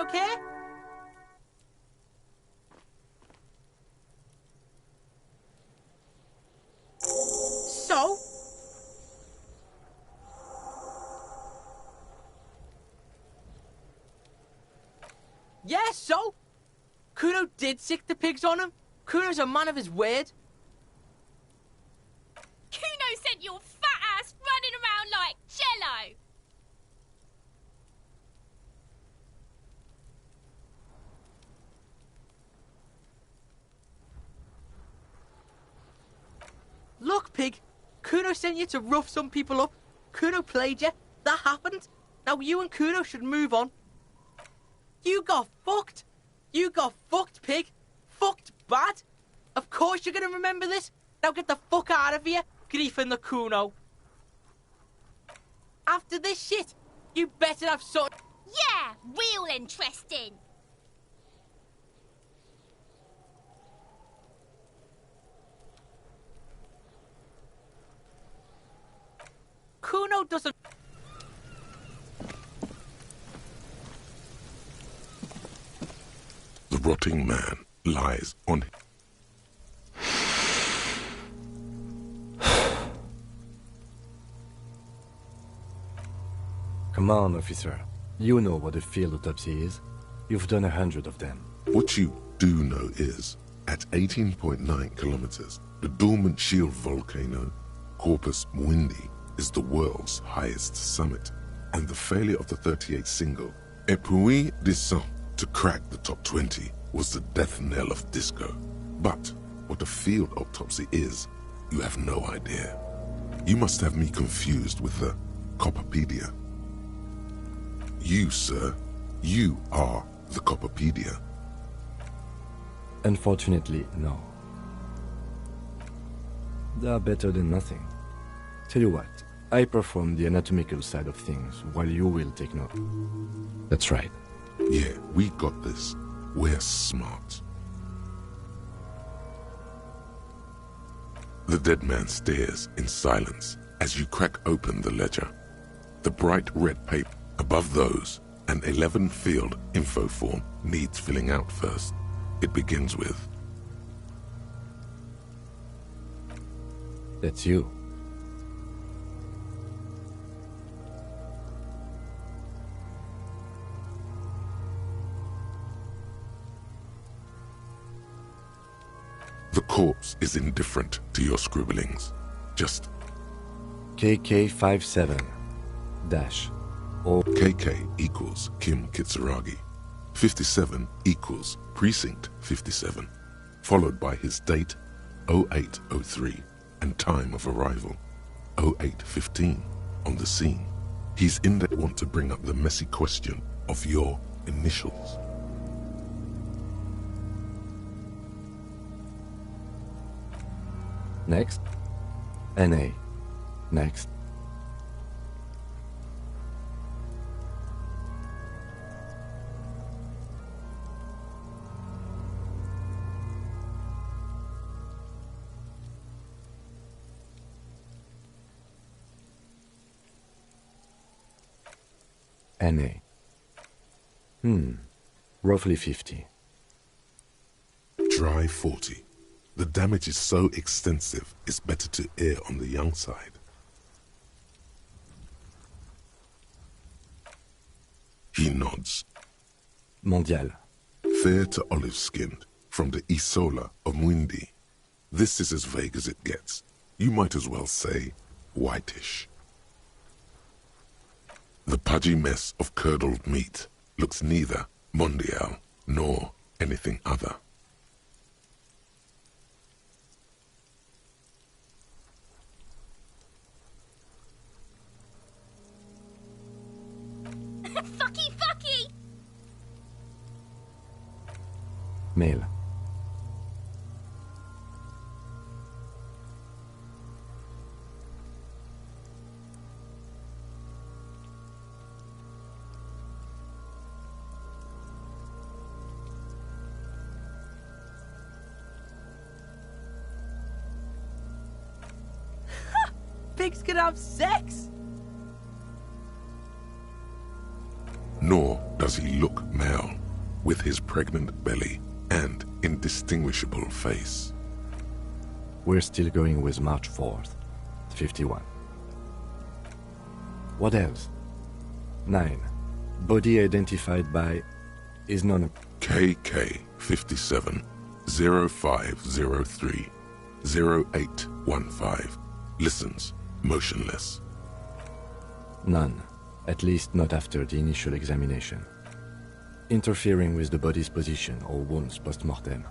okay? So? Yeah, so? Kuno did sick the pigs on him. Kuno's a man of his word. Kuno sent your fat ass running around like jello. Look, pig. Kuno sent you to rough some people up. Kuno played you. That happened. Now you and Kuno should move on. You got fucked. You got fucked, pig. Fucked bad. Of course you're gonna remember this. Now get the fuck out of here, griefing the Kuno. After this shit, you better have something. Yeah, real interesting. Kuno doesn't... The rotting man lies on... Come on, officer. You know what a field autopsy is. You've done 100 of them. What you do know is, at 18.9 kilometers, the dormant shield volcano, Corpus Mundi, is the world's highest summit, and the failure of the 38 single, Et puis descend, to crack the top 20 was the death knell of disco. But what a field autopsy is, you have no idea. You must have me confused with the Copperpedia. You, sir, you are the Copperpedia. Unfortunately, no. They are better than nothing. Tell you what, I perform the anatomical side of things while you will take note. That's right. Yeah, we got this. We're smart. The dead man stares in silence as you crack open the ledger. The bright red paper above those, an 11-field info form needs filling out first. It begins with... That's you. The corpse is indifferent to your scribblings. Just KK57 dash or KK equals Kim Kitsuragi. 57 equals Precinct 57, followed by his date 0803 and time of arrival 0815 on the scene. He's in there want to bring up the messy question of your initials. next. NA. Next. NA. Roughly 50. Try 40. The damage is so extensive, it's better to err on the young side. He nods. Mondial. Fair to olive-skinned, from the Isola of Muindi. This is as vague as it gets. You might as well say whitish. The pudgy mess of curdled meat looks neither mondial nor anything other. Fucky, fucky! Male. Pigs can have sex! Nor does he look male, with his pregnant belly and indistinguishable face. We're still going with March 4th, 51. What else? 9. Body identified by is non KK57 0503 0815 listens motionless. None, at least not after the initial examination. Interfering with the body's position or wounds post-mortem.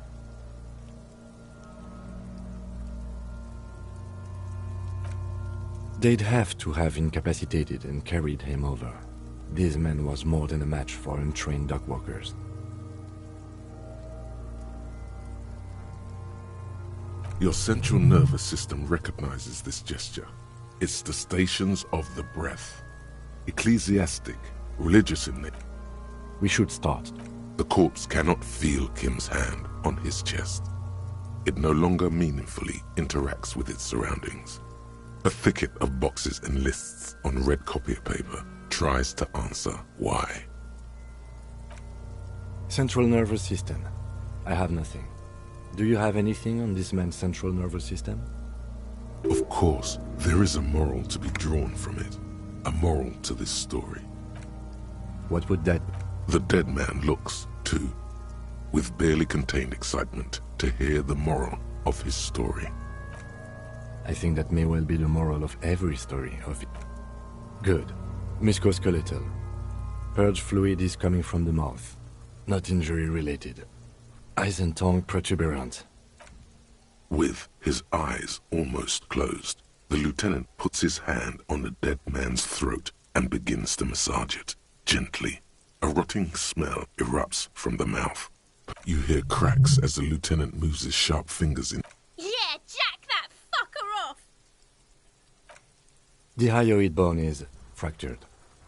They'd have to have incapacitated and carried him over. This man was more than a match for untrained dogwalkers. Your central nervous system recognizes this gesture. It's the stations of the breath. Ecclesiastic, religious in nature. We should start. The corpse cannot feel Kim's hand on his chest. It no longer meaningfully interacts with its surroundings. A thicket of boxes and lists on red copier paper tries to answer why. Central nervous system. I have nothing. Do you have anything on this man's central nervous system? Of course, there is a moral to be drawn from it. A moral to this story. What would that be? The dead man looks, too, with barely contained excitement to hear the moral of his story. I think that may well be the moral of every story of it. Good. Musculoskeletal. Purge fluid is coming from the mouth. Not injury related. Eyes and tongue protuberant. With his eyes almost closed, the lieutenant puts his hand on the dead man's throat and begins to massage it, gently. A rotting smell erupts from the mouth. You hear cracks as the lieutenant moves his sharp fingers in. Yeah, jack that fucker off! The hyoid bone is fractured.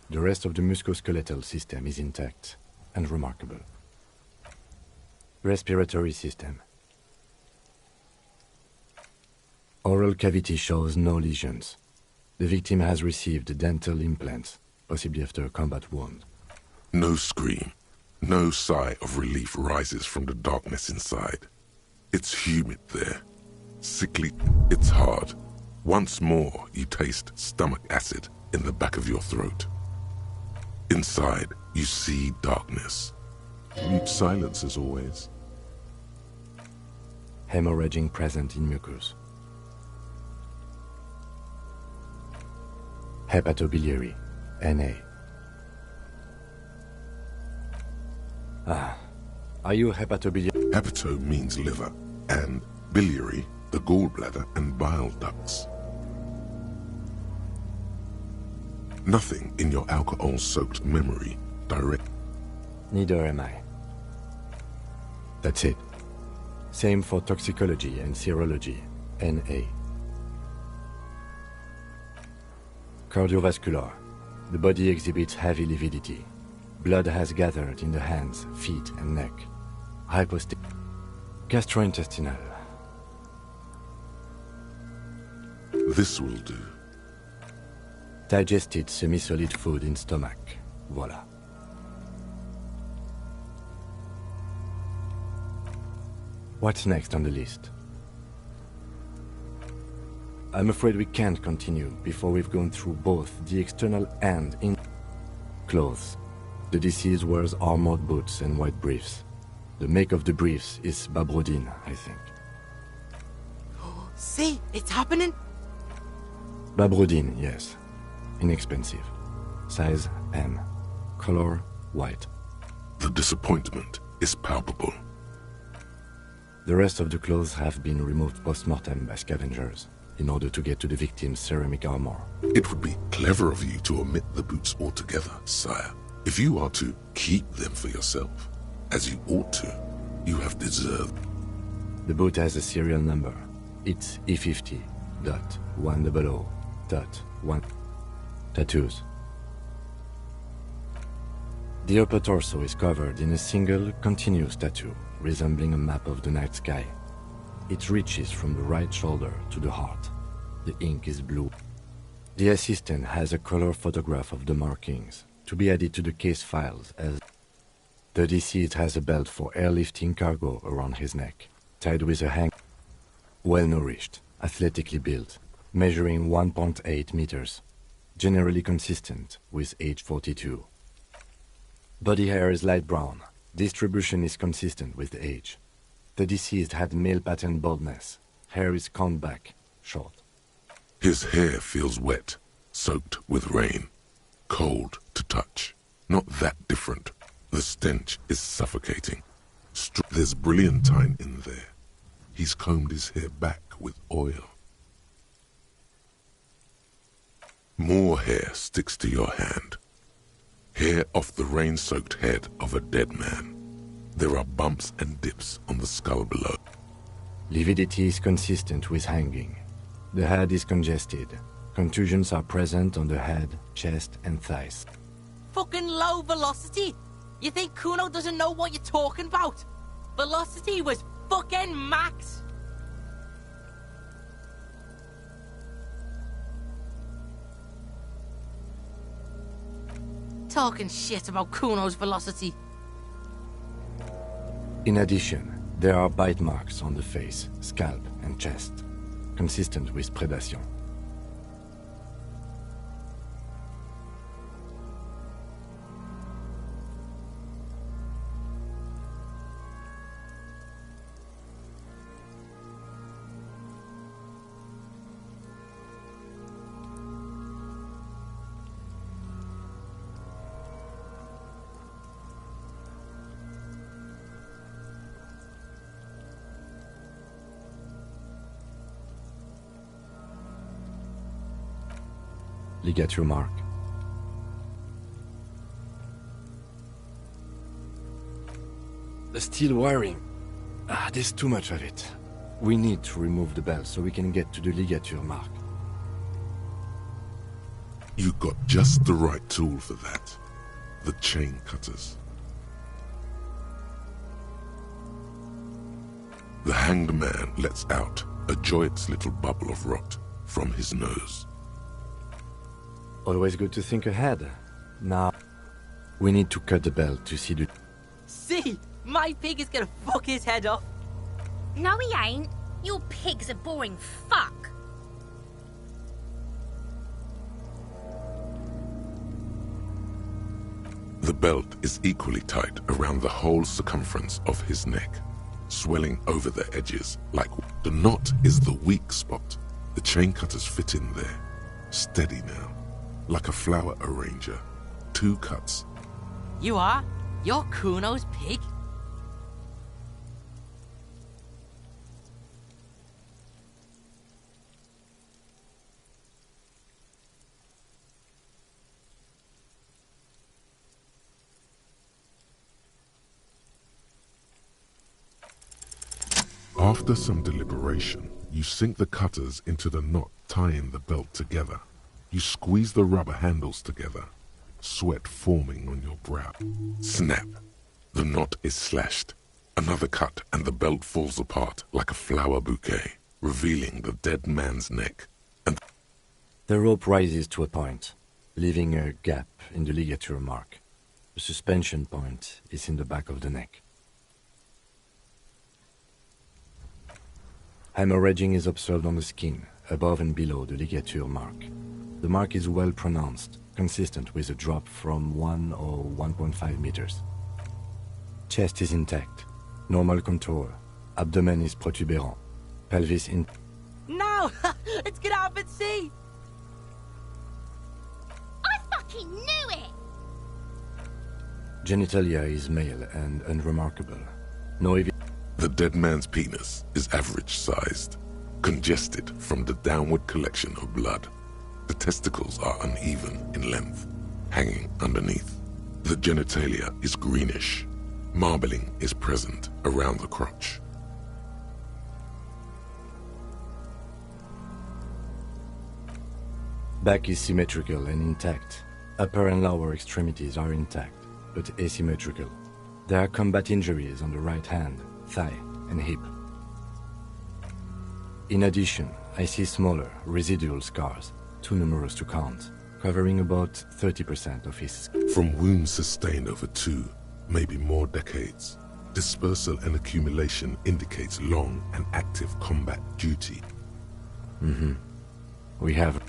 The rest of the musculoskeletal system is intact and remarkable. Respiratory system. Oral cavity shows no lesions. The victim has received dental implants, possibly after a combat wound. No scream, no sigh of relief rises from the darkness inside. It's humid there, sickly, it's hard. Once more you taste stomach acid in the back of your throat. Inside, you see darkness. Mute silence as always. Hemorrhaging present in mucus. Hepatobiliary, NA. Are you hepatobiliary? Hepato means liver, and biliary, the gallbladder and bile ducts. Nothing in your alcohol-soaked memory direct. Neither am I. That's it. Same for toxicology and serology, NA. Cardiovascular. The body exhibits heavy lividity. Blood has gathered in the hands, feet, and neck. Hypostatic. Gastrointestinal. This will do. Digested semi-solid food in stomach. Voila. What's next on the list? I'm afraid we can't continue before we've gone through both the external and in clothes. The deceased wears armored boots and white briefs. The make of the briefs is Babrodine, I think. See, it's happening. Babrodine, yes. Inexpensive. Size M. Color white. The disappointment is palpable. The rest of the clothes have been removed post-mortem by scavengers in order to get to the victim's ceramic armor. It would be clever of you to omit the boots altogether, sire. If you are to keep them for yourself, as you ought to, you have deserved. The boot has a serial number. It's E50.100.1. Tattoos. The upper torso is covered in a single, continuous tattoo, resembling a map of the night sky. It reaches from the right shoulder to the heart. The ink is blue. The assistant has a color photograph of the markings, to be added to the case files as The deceased has a belt for airlifting cargo around his neck, tied with a hang. Well-nourished, athletically built, measuring 1.8 meters, generally consistent with age 42. Body hair is light brown. Distribution is consistent with the age. The deceased had male pattern baldness. Hair is combed back, short. His hair feels wet, soaked with rain, cold to touch. Not that different. The stench is suffocating. There's brilliantine in there. He's combed his hair back with oil. More hair sticks to your hand. Hair off the rain-soaked head of a dead man. There are bumps and dips on the skull below. Lividity is consistent with hanging. The head is congested. Contusions are present on the head, chest, and thighs. Fucking low velocity. You think Kuno doesn't know what you're talking about? Velocity was fucking max. Talking shit about Kuno's velocity. In addition, there are bite marks on the face, scalp, and chest, consistent with predation. Ligature mark. The steel wiring. There's too much of it. We need to remove the belt so we can get to the ligature mark. You got just the right tool for that. The chain cutters. The hanged man lets out a joyous little bubble of rot from his nose. Always good to think ahead. Now, we need to cut the belt to see the... See, my pig is gonna fuck his head off. No, he ain't. Your pig's a boring fuck. The belt is equally tight around the whole circumference of his neck, swelling over the edges like... The knot is the weak spot. The chain cutters fit in there. Steady now. Like a flower arranger. 2 cuts. You are? You're Kuno's pig? After some deliberation, you sink the cutters into the knot tying the belt together. You squeeze the rubber handles together, sweat forming on your brow. Snap! The knot is slashed. Another cut and the belt falls apart like a flower bouquet, revealing the dead man's neck. And The rope rises to a point, leaving a gap in the ligature mark. The suspension point is in the back of the neck. Hemorrhaging is observed on the skin, above and below the ligature mark. The mark is well pronounced, consistent with a drop from 1 or 1.5 meters. Chest is intact, normal contour. Abdomen is protuberant, pelvis in... No! It's gonna happen, see! I fucking knew it! Genitalia is male and unremarkable. No evidence. the dead man's penis is average-sized, congested from the downward collection of blood. The testicles are uneven in length, hanging underneath. The genitalia is greenish. Marbling is present around the crotch. Back is symmetrical and intact. Upper and lower extremities are intact, but asymmetrical. There are combat injuries on the right hand, thigh, and hip. In addition, I see smaller, residual scars, too numerous to count, covering about 30% of his skin. From wounds sustained over 2 maybe more decades. Dispersal and accumulation indicates long and active combat duty. We have...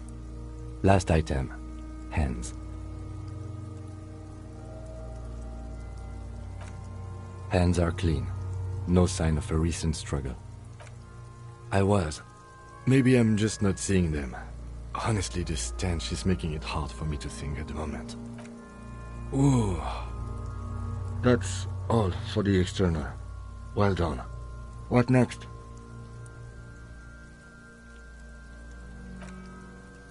Last item. Hands. Hands are clean. No sign of a recent struggle. Maybe I'm just not seeing them. Honestly, this stench is making it hard for me to think at the moment. Ooh. That's all for the external. Well done. What next?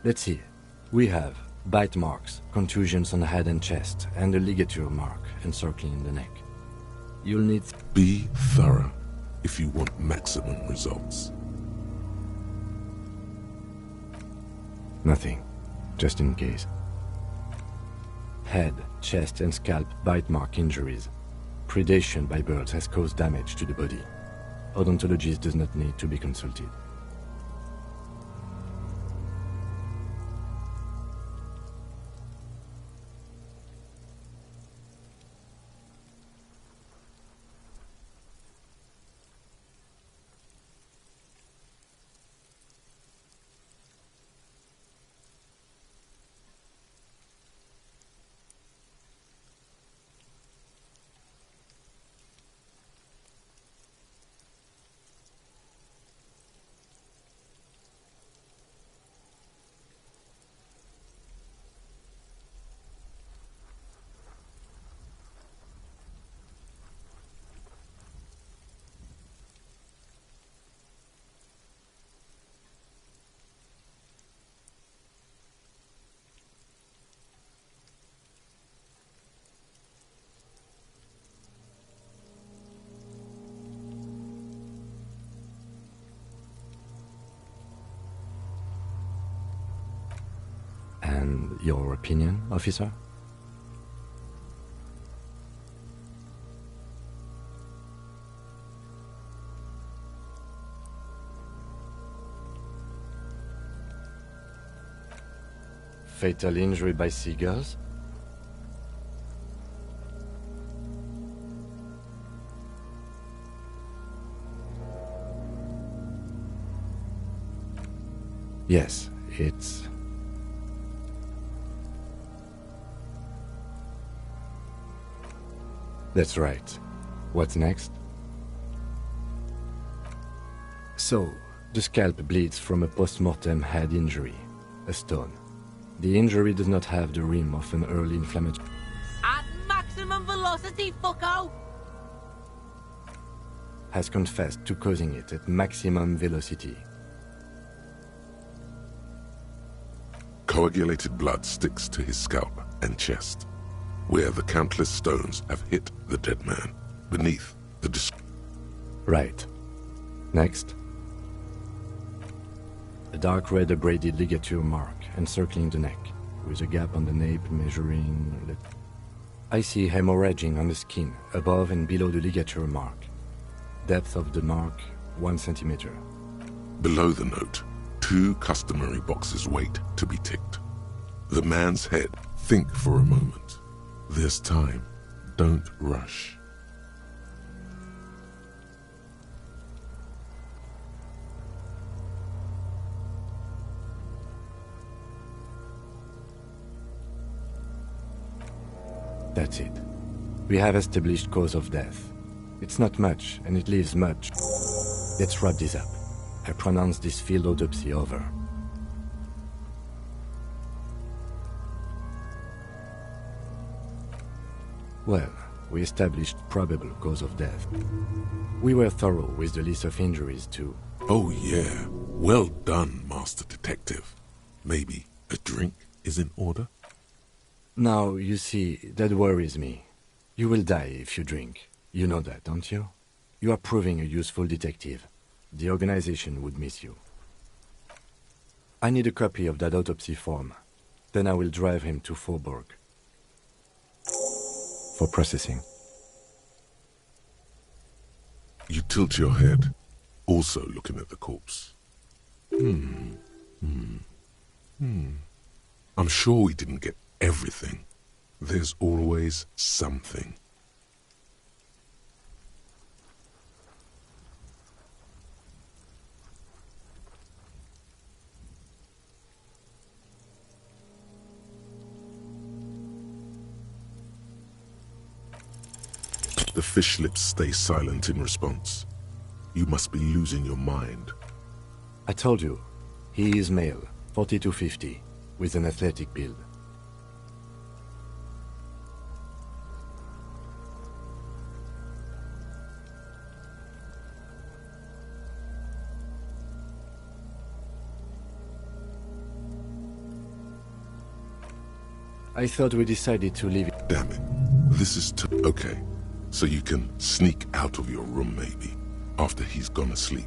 Let's see. We have bite marks, contusions on the head and chest, and a ligature mark encircling the neck. You'll need... Be thorough if you want maximum results. Nothing. Just in case. Head, chest and scalp bite mark injuries. Predation by birds has caused damage to the body. Odontologist does not need to be consulted. And your opinion, officer? Fatal injury by seagulls? Yes, it's... That's right. What's next? So, the scalp bleeds from a post-mortem head injury, a stone. The injury does not have the rim of an early inflammatory... At maximum velocity, fucko! Has confessed to causing it at maximum velocity. Coagulated blood sticks to his scalp and chest, where the countless stones have hit the dead man, beneath the Right. Next. A dark red abraded ligature mark encircling the neck, with a gap on the nape measuring... I see hemorrhaging on the skin, above and below the ligature mark. Depth of the mark, 1 centimeter. Below the note, 2 customary boxes wait to be ticked. The man's head. Think for a moment. There's time. Don't rush. That's it. We have established cause of death. It's not much, and it leaves much. Let's wrap this up. I pronounce this field autopsy over. Well, we established probable cause of death. We were thorough with the list of injuries too. Oh yeah. Well done, Master Detective. Maybe a drink is in order? Now, you see, that worries me. You will die if you drink. You know that, don't you? You are proving a useful detective. The organization would miss you. I need a copy of that autopsy form. Then I will drive him to Faubourg. For processing. You tilt your head, also looking at the corpse. I'm sure we didn't get everything. There's always something. The fish lips stay silent in response. You must be losing your mind. I told you, he is male, 40 to 50, with an athletic build. I thought we decided to leave it. Damn it. This is okay. So you can sneak out of your room maybe, after he's gone asleep.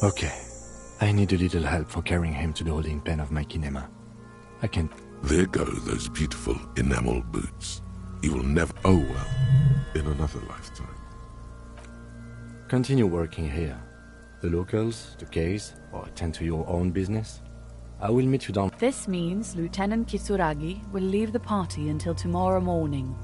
Okay. I need a little help for carrying him to the holding pen of my kinema. I can... There go those beautiful enamel boots. You will never... Oh well, in another lifetime. Continue working here. The locals, the case, or attend to your own business. I will meet you down... This means Lieutenant Kisuragi will leave the party until tomorrow morning.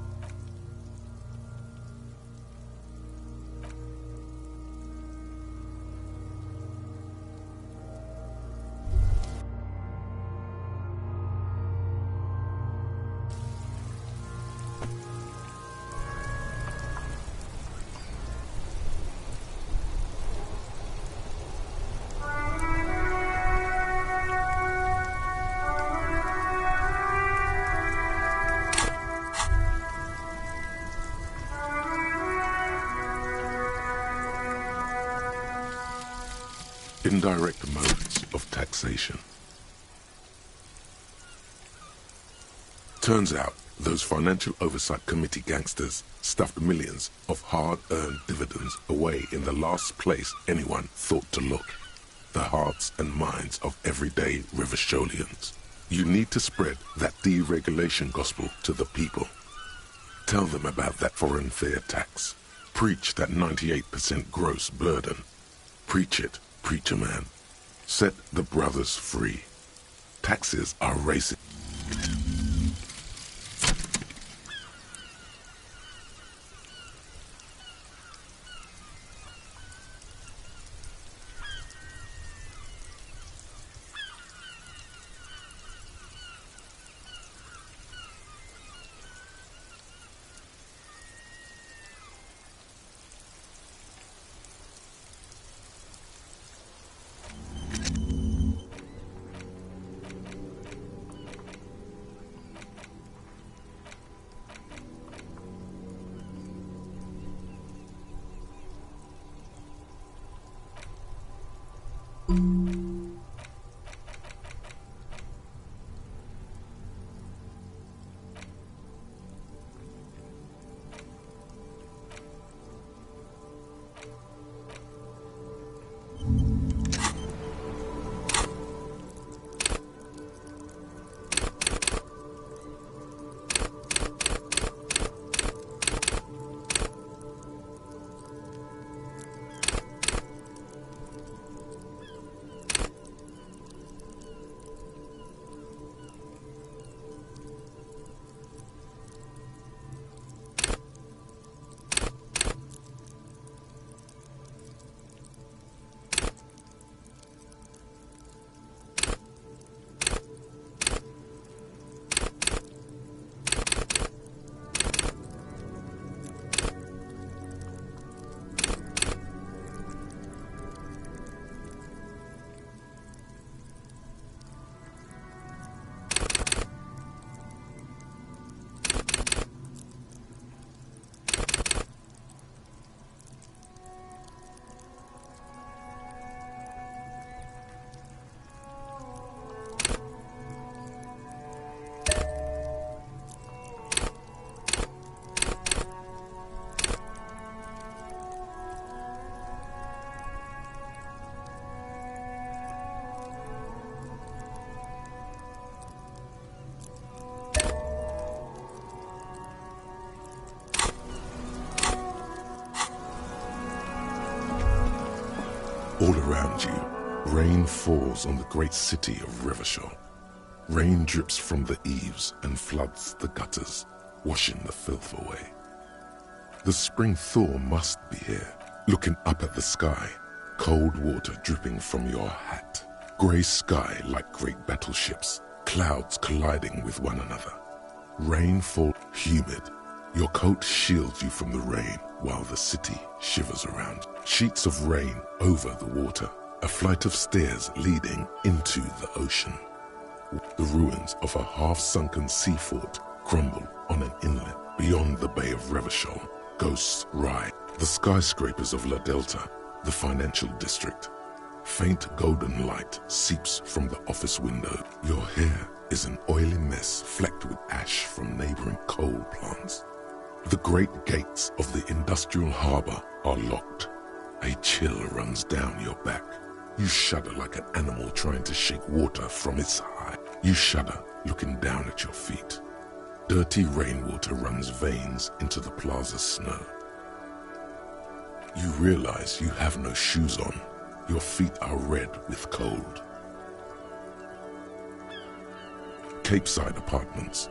Indirect modes of taxation. Turns out those Financial Oversight Committee gangsters stuffed millions of hard-earned dividends away in the last place anyone thought to look. The hearts and minds of everyday Riversholians. You need to spread that deregulation gospel to the people. Tell them about that foreign fair tax. Preach that 98% gross burden. Preach it. Preacher man, set the brothers free. Taxes are racist. All around you, rain falls on the great city of Rivershore. Rain drips from the eaves and floods the gutters, washing the filth away. The spring thaw must be here. Looking up at the sky, cold water dripping from your hat. Grey sky like great battleships, clouds colliding with one another. Rainfall, humid. Your coat shields you from the rain while the city shivers around. Sheets of rain over the water. A flight of stairs leading into the ocean. The ruins of a half-sunken sea fort crumble on an inlet beyond the Bay of Revachol. Ghosts ride. The skyscrapers of La Delta, the financial district. Faint golden light seeps from the office window. Your hair is an oily mess flecked with ash from neighboring coal plants. The great gates of the industrial harbor are locked. A chill runs down your back. You shudder like an animal trying to shake water from its hide. You shudder looking down at your feet. Dirty rainwater runs veins into the plaza's snow. You realize you have no shoes on. Your feet are red with cold. Capeside apartments.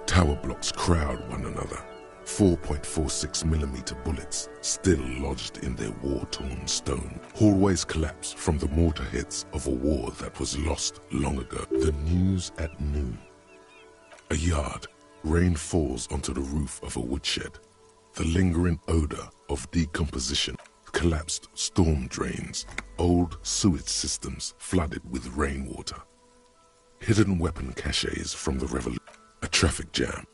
Tower blocks crowd one another. 4.46mm bullets still lodged in their war-torn stone. Hallways collapse from the mortar hits of a war that was lost long ago. The news at noon. A yard. Rain falls onto the roof of a woodshed. The lingering odor of decomposition. Collapsed storm drains. Old sewage systems flooded with rainwater. Hidden weapon caches from the revolution. A traffic jam.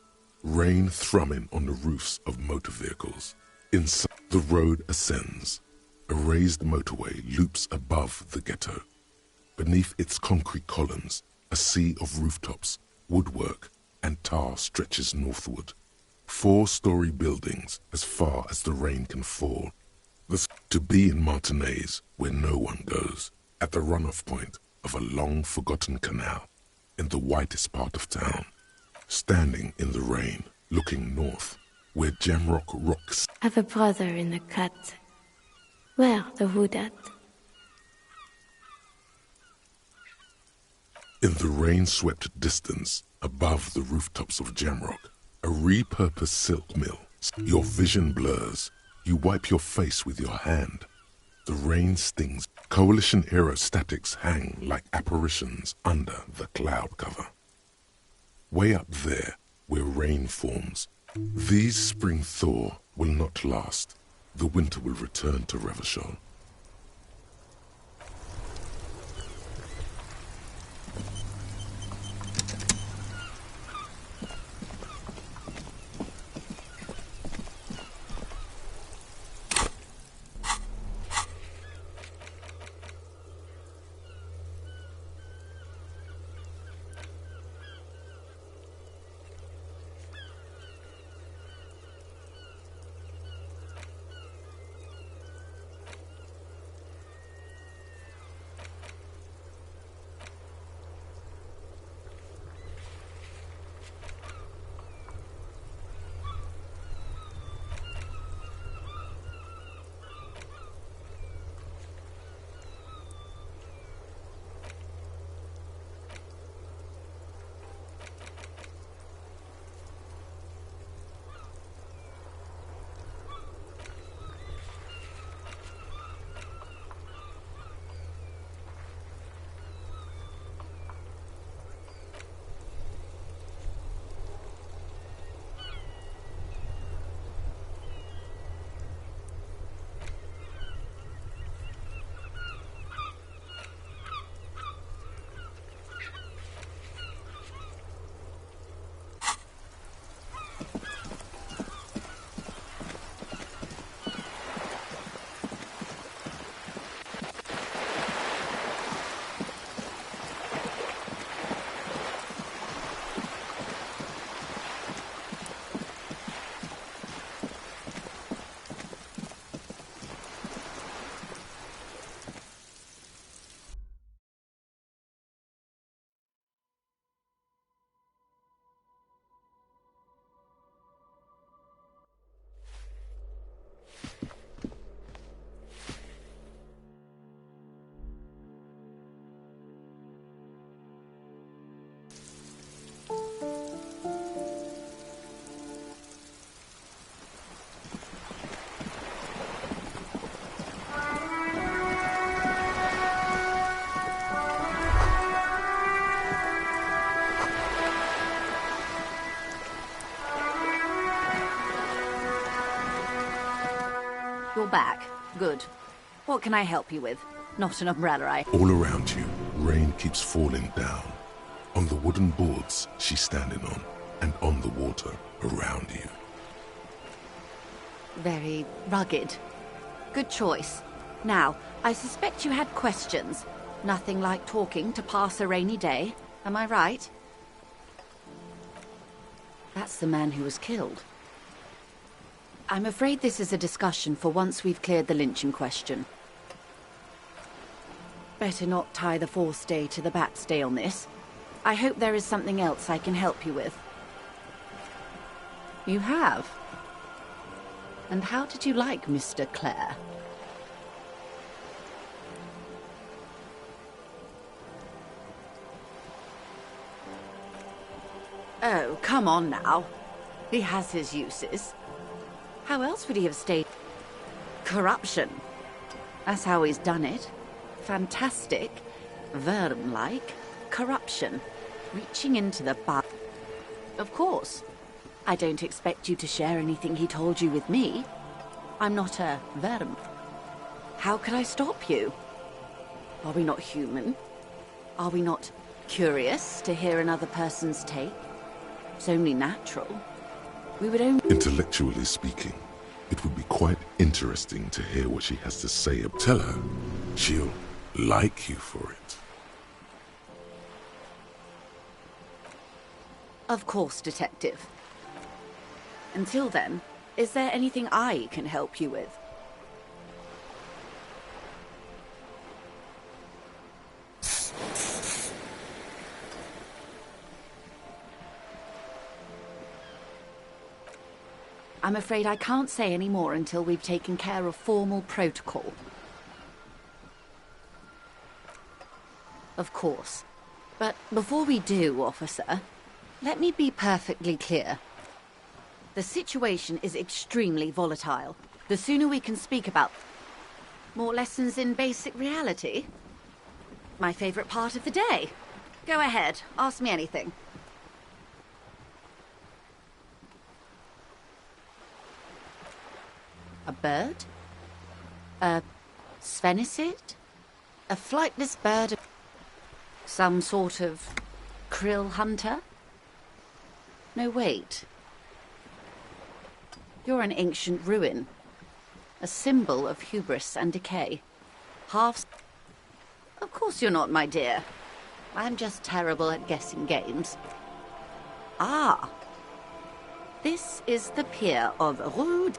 Rain thrumming on the roofs of motor vehicles. Inside, the road ascends. A raised motorway loops above the ghetto. Beneath its concrete columns, a sea of rooftops, woodwork, and tar stretches northward. 4-story buildings as far as the rain can fall. To be in Martinez, where no one goes, at the runoff point of a long-forgotten canal, in the whitest part of town. Standing in the rain, looking north, where Jamrock rocks. I have a brother in the cut. Where the wood at? In the rain-swept distance, above the rooftops of Jamrock, a repurposed silk mill. Your vision blurs. You wipe your face with your hand. The rain stings. Coalition aerostatics hang like apparitions under the cloud cover. Way up there, where rain forms, these spring thaw will not last. The winter will return to Revachol. You're back. Good. What can I help you with? Not an umbrella, All around you, rain keeps falling down. On the wooden boards she's standing on, and on the water around you. Very rugged. Good choice. Now, I suspect you had questions. Nothing like talking to pass a rainy day. Am I right? That's the man who was killed. I'm afraid this is a discussion for once we've cleared the lynching question. Better not tie the forestay to the backstay on this. I hope there is something else I can help you with. You have? And how did you like Mr. Clare? Oh, come on now. He has his uses. How else would he have stayed? Corruption. That's how he's done it. Fantastic, Verm-like corruption. Reaching into the bar. Of course. I don't expect you to share anything he told you with me. I'm not a Verm. How could I stop you? Are we not human? Are we not curious to hear another person's take? It's only natural. We would only... Intellectually speaking, it would be quite interesting to hear what she has to say. Tell her she'll like you for it. Of course, Detective. Until then, is there anything I can help you with? I'm afraid I can't say any more until we've taken care of formal protocol. Of course. But before we do, officer, let me be perfectly clear. The situation is extremely volatile. The sooner we can speak about... More lessons in basic reality? My favorite part of the day. Go ahead, ask me anything. A bird? A sphenicid? A flightless bird? Some sort of krill hunter? No, wait. You're an ancient ruin. A symbol of hubris and decay. Half... Of course you're not, my dear. I'm just terrible at guessing games. Ah! This is the pier of Rue...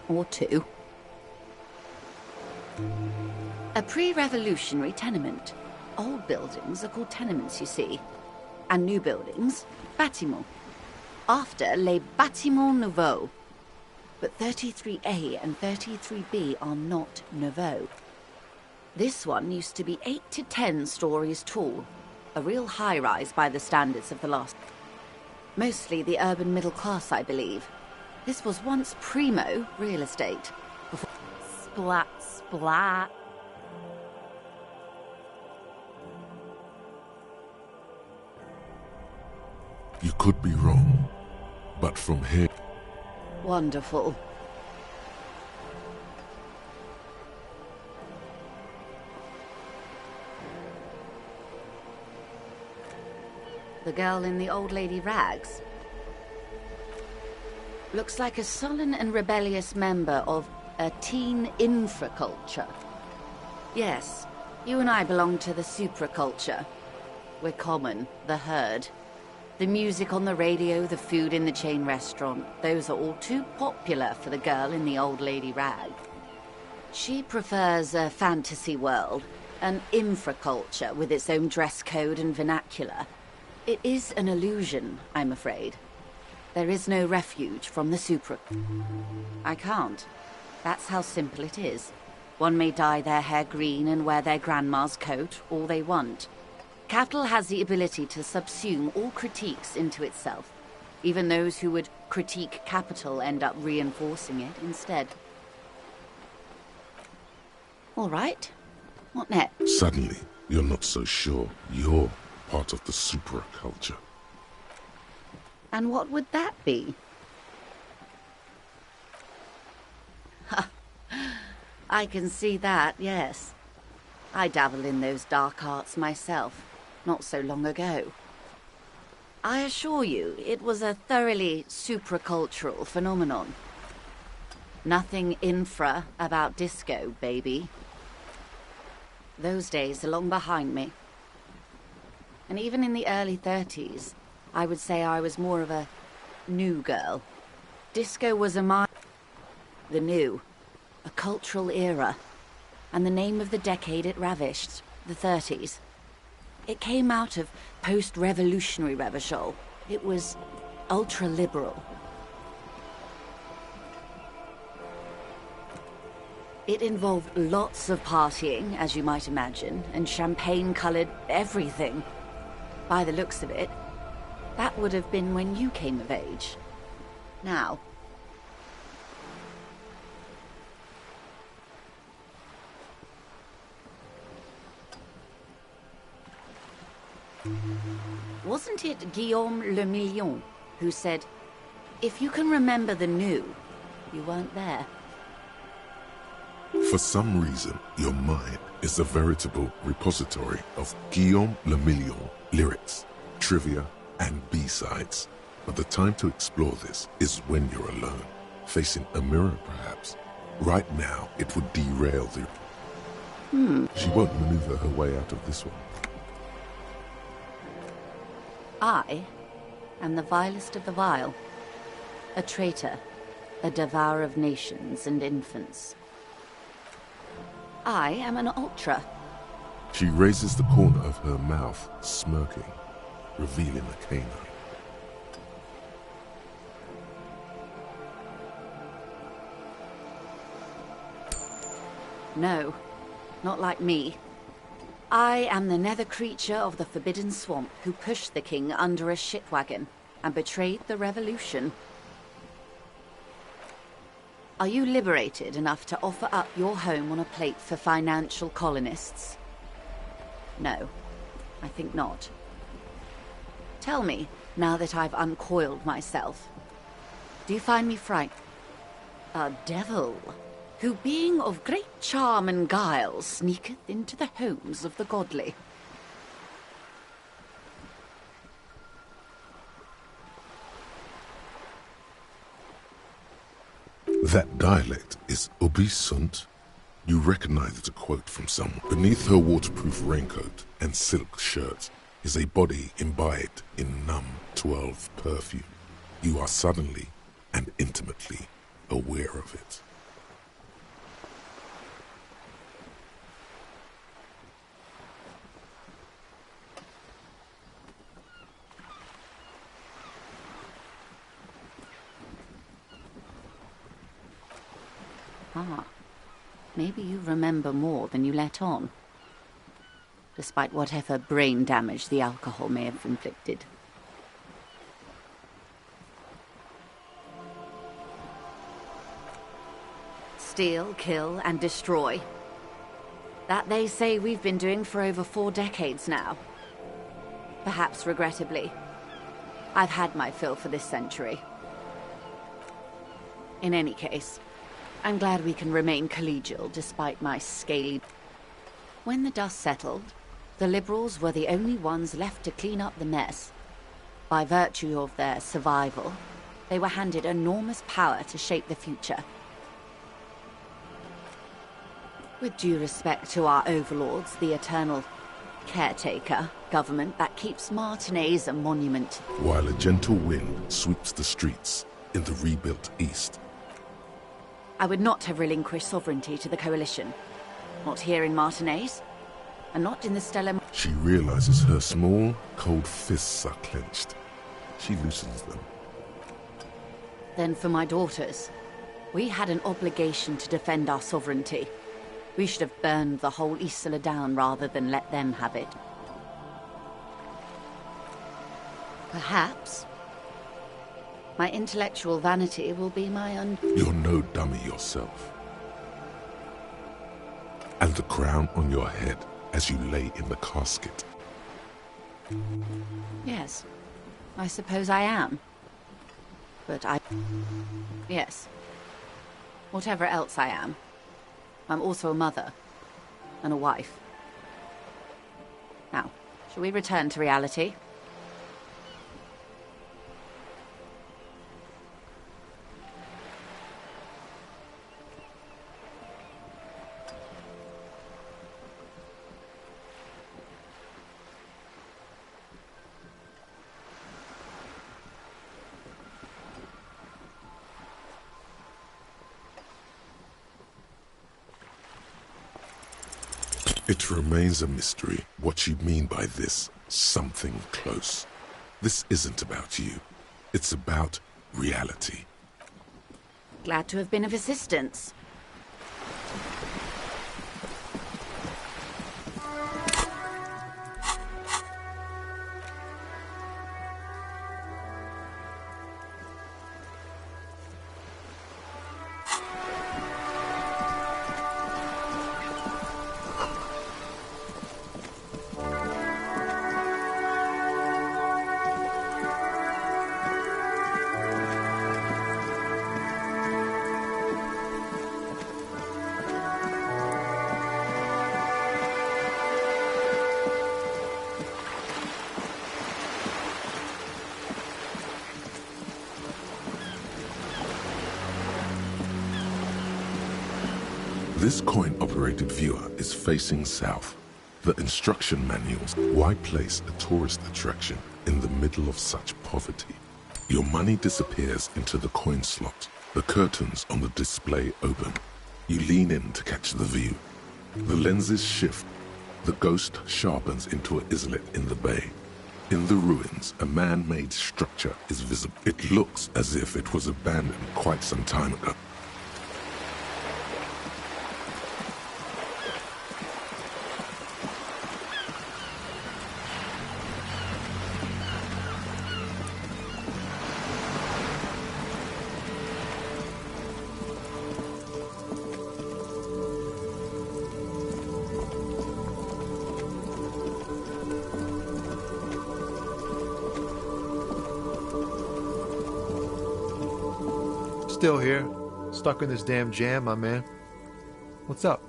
or two. A pre-revolutionary tenement. Old buildings are called tenements, you see. And new buildings, bâtiments. After les bâtiments nouveaux. But 33A and 33B are not nouveaux. This one used to be 8 to 10 stories tall. A real high-rise by the standards of the last... Mostly the urban middle class, I believe. This was once primo real estate. Before... Splat, splat. You could be wrong, but from here... Wonderful. The girl in the old lady rags. Looks like a sullen and rebellious member of a teen infraculture. Yes, you and I belong to the supraculture. We're common, the herd. The music on the radio, the food in the chain restaurant, those are all too popular for the girl in the old lady rag. She prefers a fantasy world, an infraculture with its own dress code and vernacular. It is an illusion, I'm afraid. There is no refuge from the supra... I can't. That's how simple it is. One may dye their hair green and wear their grandma's coat, all they want. Capital has the ability to subsume all critiques into itself. Even those who would critique capital end up reinforcing it instead. All right. What next? Suddenly, you're not so sure you're part of the supraculture. And what would that be? Ha! I can see that, yes. I dabbled in those dark arts myself, not so long ago. I assure you, it was a thoroughly supracultural phenomenon. Nothing infra about disco, baby. Those days are long behind me. And even in the early 30s, I would say I was more of a new girl. Disco was the new, a cultural era, and the name of the decade it ravished, the 30s. It came out of post-revolutionary revival. It was ultra-liberal. It involved lots of partying, as you might imagine, and champagne-colored everything. By the looks of it, that would have been when you came of age. Now, wasn't it Guillaume Le Million who said, if you can remember the new, you weren't there? For some reason, your mind is a veritable repository of Guillaume Le Million lyrics, trivia, and B-sides. But the time to explore this is when you're alone, facing a mirror perhaps. Right now, it would derail the... She won't maneuver her way out of this one. I am the vilest of the vile. A traitor, a devourer of nations and infants. I am an ultra. She raises the corner of her mouth, smirking, revealing a canine. No, not like me. I am the nether creature of the Forbidden Swamp who pushed the king under a shit wagon and betrayed the revolution. Are you liberated enough to offer up your home on a plate for financial colonists? No, I think not. Tell me, now that I've uncoiled myself, do you find me frightened? A devil, who being of great charm and guile sneaketh into the homes of the godly. That dialect is Obisunt. You recognize it a quote from someone. Beneath her waterproof raincoat and silk shirt is a body imbibed in numb 12 perfume. You are suddenly and intimately aware of it. Ah, maybe you remember more than you let on, despite whatever brain damage the alcohol may have inflicted. Steal, kill, and destroy. That they say we've been doing for over 4 decades now. Perhaps regrettably. I've had my fill for this century. In any case, I'm glad we can remain collegial despite my scaly... When the dust settled, the Liberals were the only ones left to clean up the mess. By virtue of their survival, they were handed enormous power to shape the future. With due respect to our overlords, the eternal caretaker government that keeps Martinez a monument. While a gentle wind sweeps the streets in the rebuilt East. I would not have relinquished sovereignty to the Coalition. Not here in Martinez, and not in the Stellar... She realizes her small, cold fists are clenched. She loosens them. Then for my daughters, we had an obligation to defend our sovereignty. We should have burned the whole Isla down rather than let them have it. Perhaps my intellectual vanity will be my You're no dummy yourself. And the crown on your head as you lay in the casket. Yes, I suppose I am. But yes. Whatever else I am, I'm also a mother. And a wife. Now, shall we return to reality? It remains a mystery what you mean by this something close. This isn't about you. It's about reality. Glad to have been of assistance. This coin-operated viewer is facing south. The instruction manuals, why place a tourist attraction in the middle of such poverty? Your money disappears into the coin slot. The curtains on the display open. You lean in to catch the view. The lenses shift. The ghost sharpens into an islet in the bay. In the ruins, a man-made structure is visible. It looks as if it was abandoned quite some time ago. Still here. Stuck in this damn jam, my man. What's up?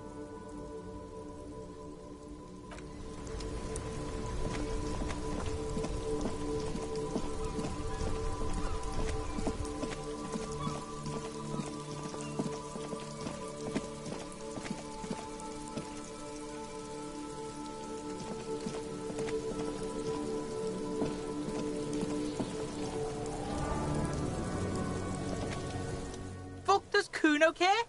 Does Kuno care?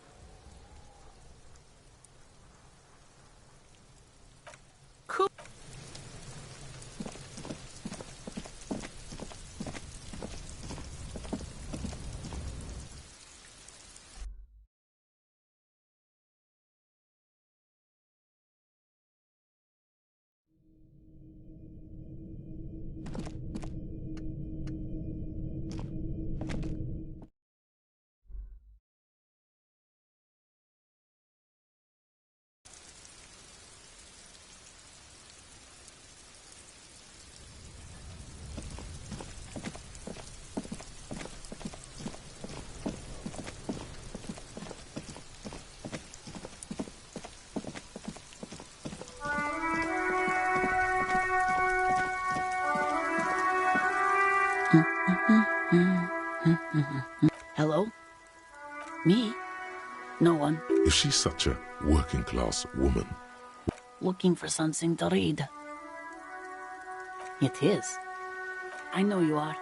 Hello? Me? No one. Is she such a working-class woman? Looking for something to read. It is. I know you are.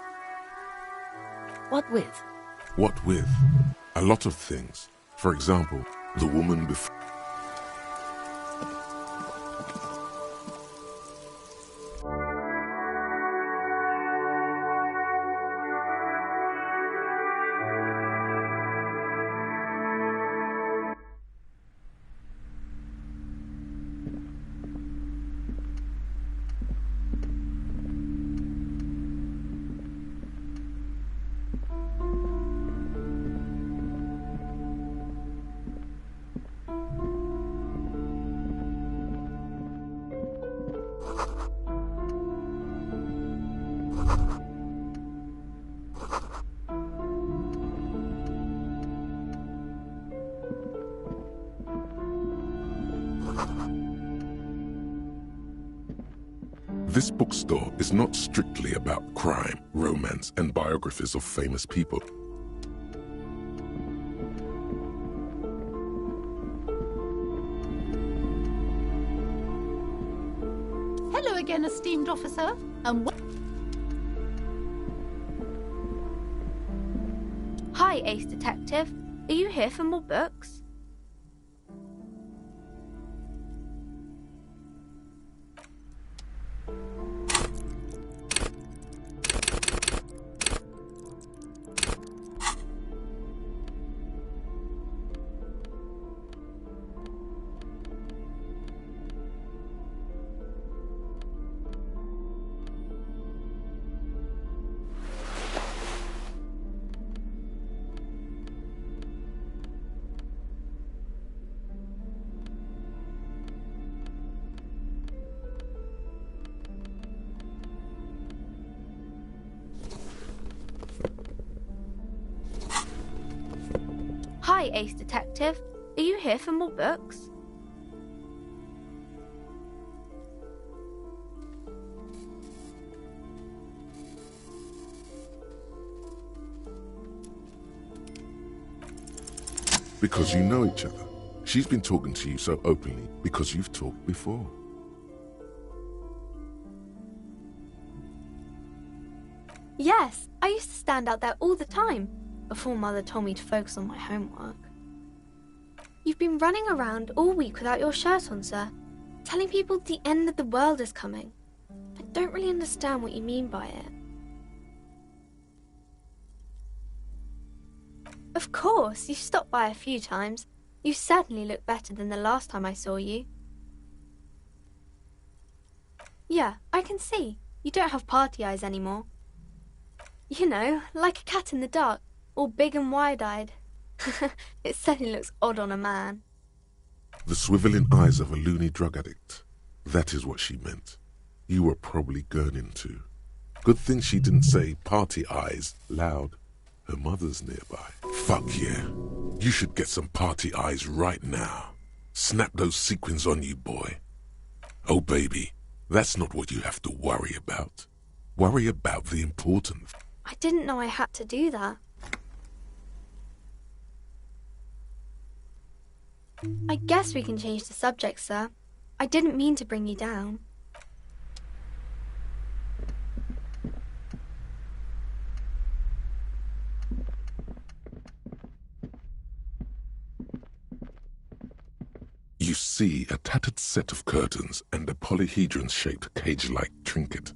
What with? What with? A lot of things. For example, the woman before. This bookstore is not strictly about crime, romance, and biographies of famous people. Hello again, esteemed officer. Hi, Ace Detective. Are you here for more books? Hi, Ace Detective. Are you here for more books? Because you know each other. She's been talking to you so openly because you've talked before. Yes, I used to stand out there all the time, before Mother told me to focus on my homework. You've been running around all week without your shirt on, sir, telling people the end of the world is coming. I don't really understand what you mean by it. Of course, you've stopped by a few times. You certainly look better than the last time I saw you. Yeah, I can see. You don't have party eyes anymore. You know, like a cat in the dark, all big and wide-eyed. It certainly looks odd on a man. The swiveling eyes of a loony drug addict. That is what she meant. You were probably gurning too. Good thing she didn't say party eyes loud. Her mother's nearby. Fuck yeah. You should get some party eyes right now. Snap those sequins on you, boy. Oh, baby, that's not what you have to worry about. Worry about the important. I didn't know I had to do that. I guess we can change the subject, sir. I didn't mean to bring you down. You see a tattered set of curtains and a polyhedron-shaped cage-like trinket.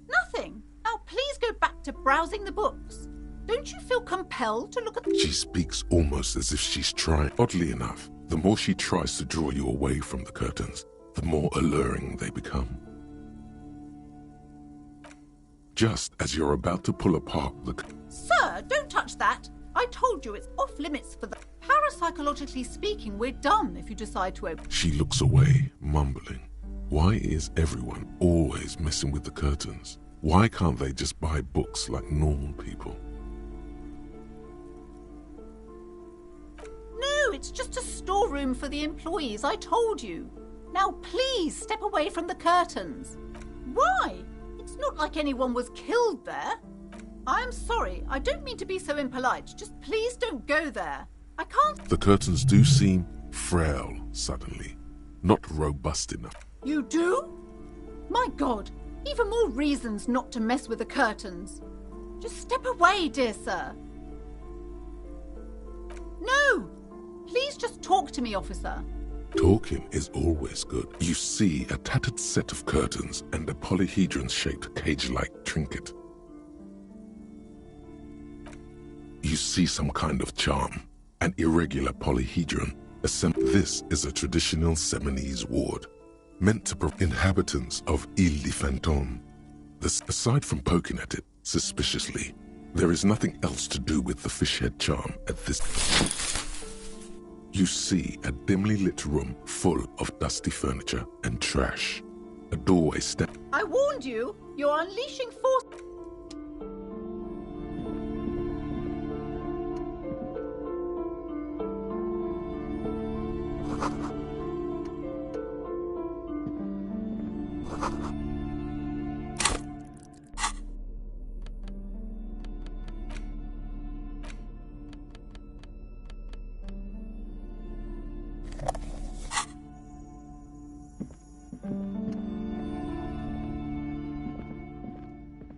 Nothing. Now please go back to browsing the books. Don't you feel compelled to look at... She speaks almost as if she's trying. Oddly enough, the more she tries to draw you away from the curtains, the more alluring they become. Just as you're about to pull apart the... Sir, don't touch that. I told you it's off limits for the... Parapsychologically speaking, we're done if you decide to open... She looks away, mumbling. Why is everyone always messing with the curtains? Why can't they just buy books like normal people? No, it's just a storeroom for the employees, I told you. Now please step away from the curtains. Why? It's not like anyone was killed there. I'm sorry, I don't mean to be so impolite. Just please don't go there. I can't... The curtains do seem frail suddenly, not robust enough. You do? My God, even more reasons not to mess with the curtains. Just step away, dear sir. No! Please just talk to me, officer. Talking is always good. You see a tattered set of curtains and a polyhedron-shaped cage-like trinket. You see some kind of charm, an irregular polyhedron. This is a traditional Seminese ward, meant to protect inhabitants of Ile de Fantôme. Aside from poking at it suspiciously, there is nothing else to do with the fishhead charm at this... You see a dimly lit room full of dusty furniture and trash. A doorway step... I warned you! You're unleashing force...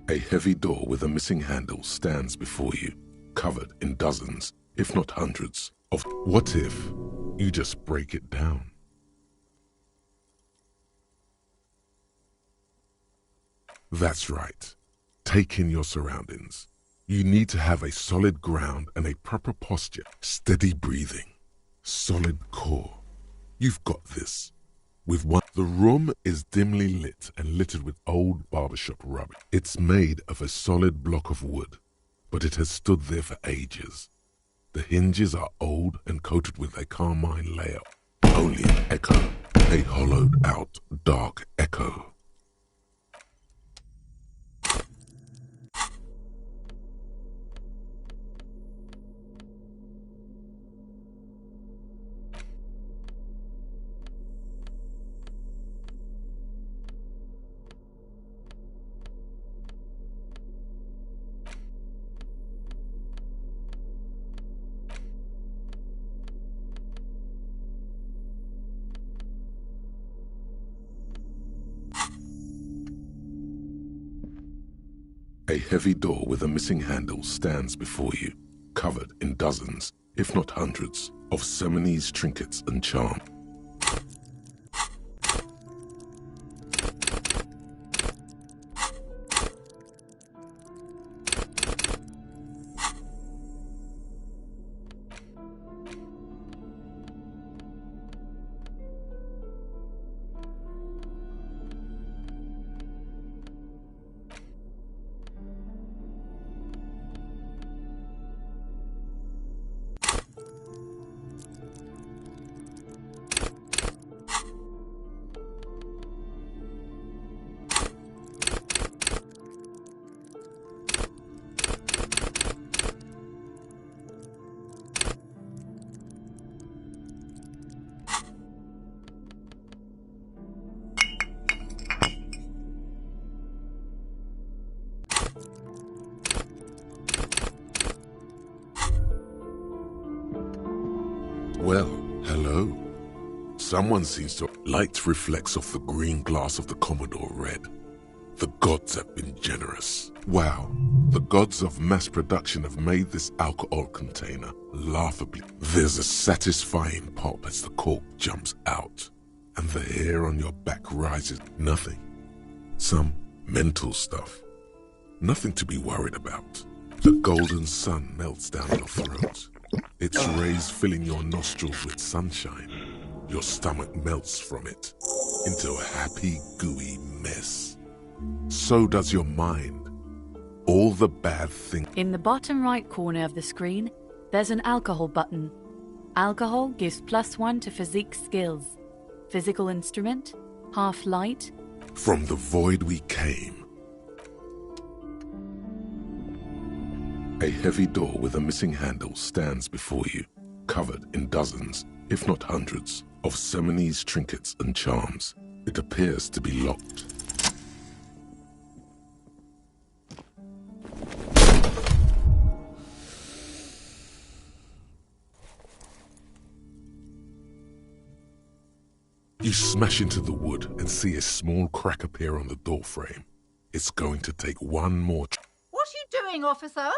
A heavy door with a missing handle stands before you, covered in dozens, if not hundreds, of... What if you just break it down? That's right. Take in your surroundings. You need to have a solid ground and a proper posture, steady breathing, solid core. You've got this. With one, the room is dimly lit and littered with old barbershop rubbish. It's made of a solid block of wood, but it has stood there for ages. The hinges are old and coated with a carmine layer. Only an echo, a hollowed out, dark echo. A heavy door with a missing handle stands before you, covered in dozens, if not hundreds, of Seminoese trinkets and charms. Well, hello. Someone seems to... Light reflects off the green glass of the Commodore red. The gods have been generous. Wow, the gods of mass production have made this alcohol container laughably. There's a satisfying pop as the cork jumps out, and the hair on your back rises. Nothing. Some mental stuff. Nothing to be worried about. The golden sun melts down your throat. Its rays filling your nostrils with sunshine. Your stomach melts from it into a happy, gooey mess. So does your mind. All the bad things. In the bottom right corner of the screen, there's an alcohol button. Alcohol gives +1 to physique skills. Physical instrument, half light. From the void we came. A heavy door with a missing handle stands before you, covered in dozens, if not hundreds, of Seminoese trinkets and charms. It appears to be locked. You smash into the wood and see a small crack appear on the doorframe. It's going to take one more... What are you doing, officer?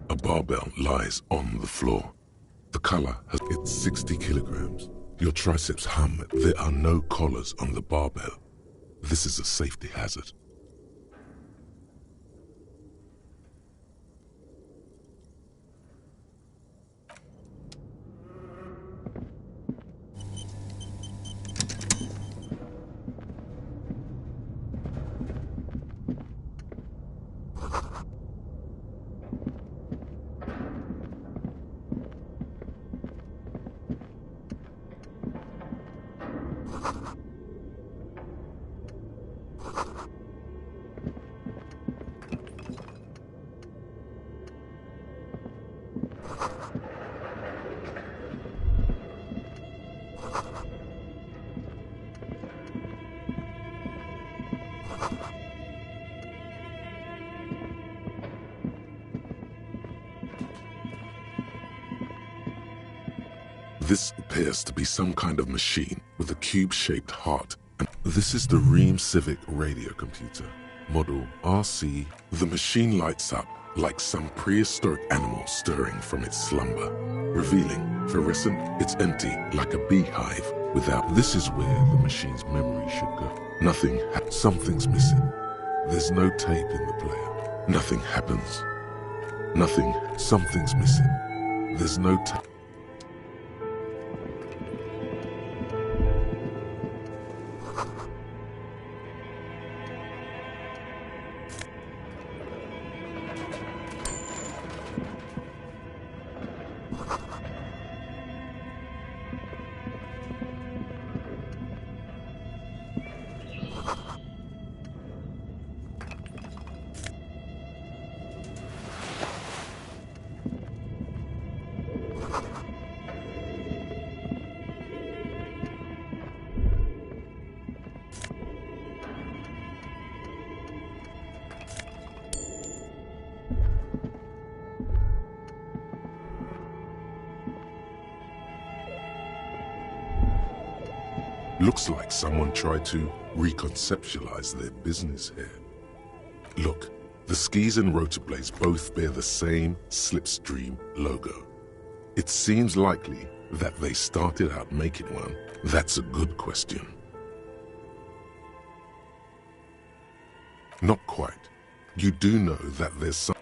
A barbell lies on the floor. The color has it's 60 kilograms. Your triceps hum. There are no collars on the barbell. This is a safety hazard. This appears to be some kind of machine with a cube-shaped heart. And this is the Ream Civic radio computer, model RC. The machine lights up like some prehistoric animal stirring from its slumber, revealing fluorescent. It's empty like a beehive without. This is where the machine's memory should go. Nothing. Something's missing. There's no tape in the player. Nothing happens. Nothing. Something's missing. There's no tape. Looks like someone tried to reconceptualize their business here. Look, the skis and rotor blades both bear the same Slipstream logo. It seems likely that they started out making one. That's a good question. Not quite. You do know that there's some...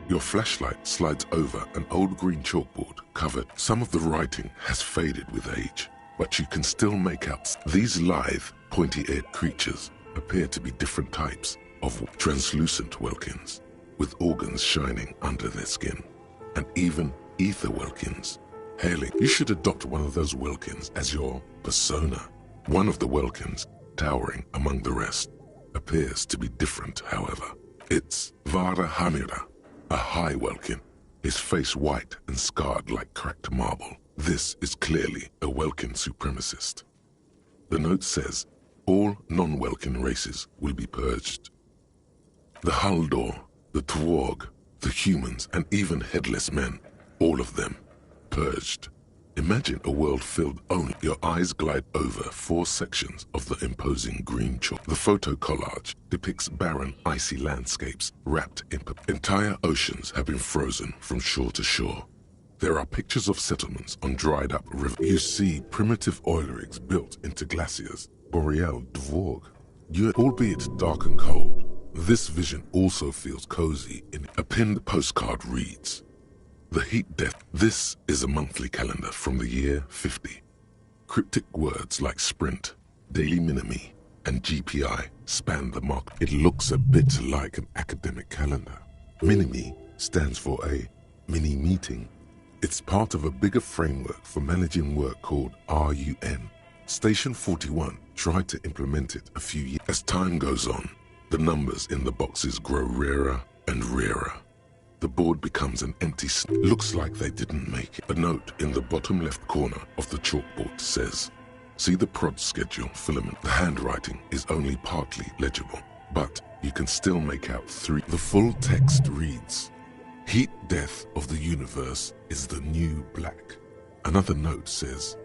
Your flashlight slides over an old green chalkboard covered. Some of the writing has faded with age, but you can still make out. These lithe, pointy-eared creatures appear to be different types of translucent Welkins, with organs shining under their skin, and even ether Welkins. Hailing, you should adopt one of those Welkins as your persona. One of the Welkins, towering among the rest, appears to be different, however. It's Vara Hamira, a high Welkin, his face white and scarred like cracked marble. This is clearly a Welkin supremacist. The note says, all non-Welkin races will be purged. The Haldor, the Twarg, the humans, and even headless men, all of them, purged. Imagine a world filled only. Your eyes glide over 4 sections of the imposing green chalk. The photo collage depicts barren, icy landscapes wrapped in entire oceans have been frozen from shore to shore. There are pictures of settlements on dried up rivers. You see primitive oil rigs built into glaciers, Boreal Dvorg. Albeit dark and cold, this vision also feels cozy. A pinned postcard reads, The Heat Death. This is a monthly calendar from the year 50. Cryptic words like sprint, daily minimi, and GPI span the mark. It looks a bit like an academic calendar. Minimi stands for a mini meeting. It's part of a bigger framework for managing work called RUN. Station 41 tried to implement it a few years. As time goes on, the numbers in the boxes grow rarer and rarer. The board becomes an empty looks like they didn't make it. A note in the bottom left corner of the chalkboard says, See the prod schedule filament. The handwriting is only partly legible, but you can still make out three. The full text reads, "Heat death of the universe is the new black." Another note says,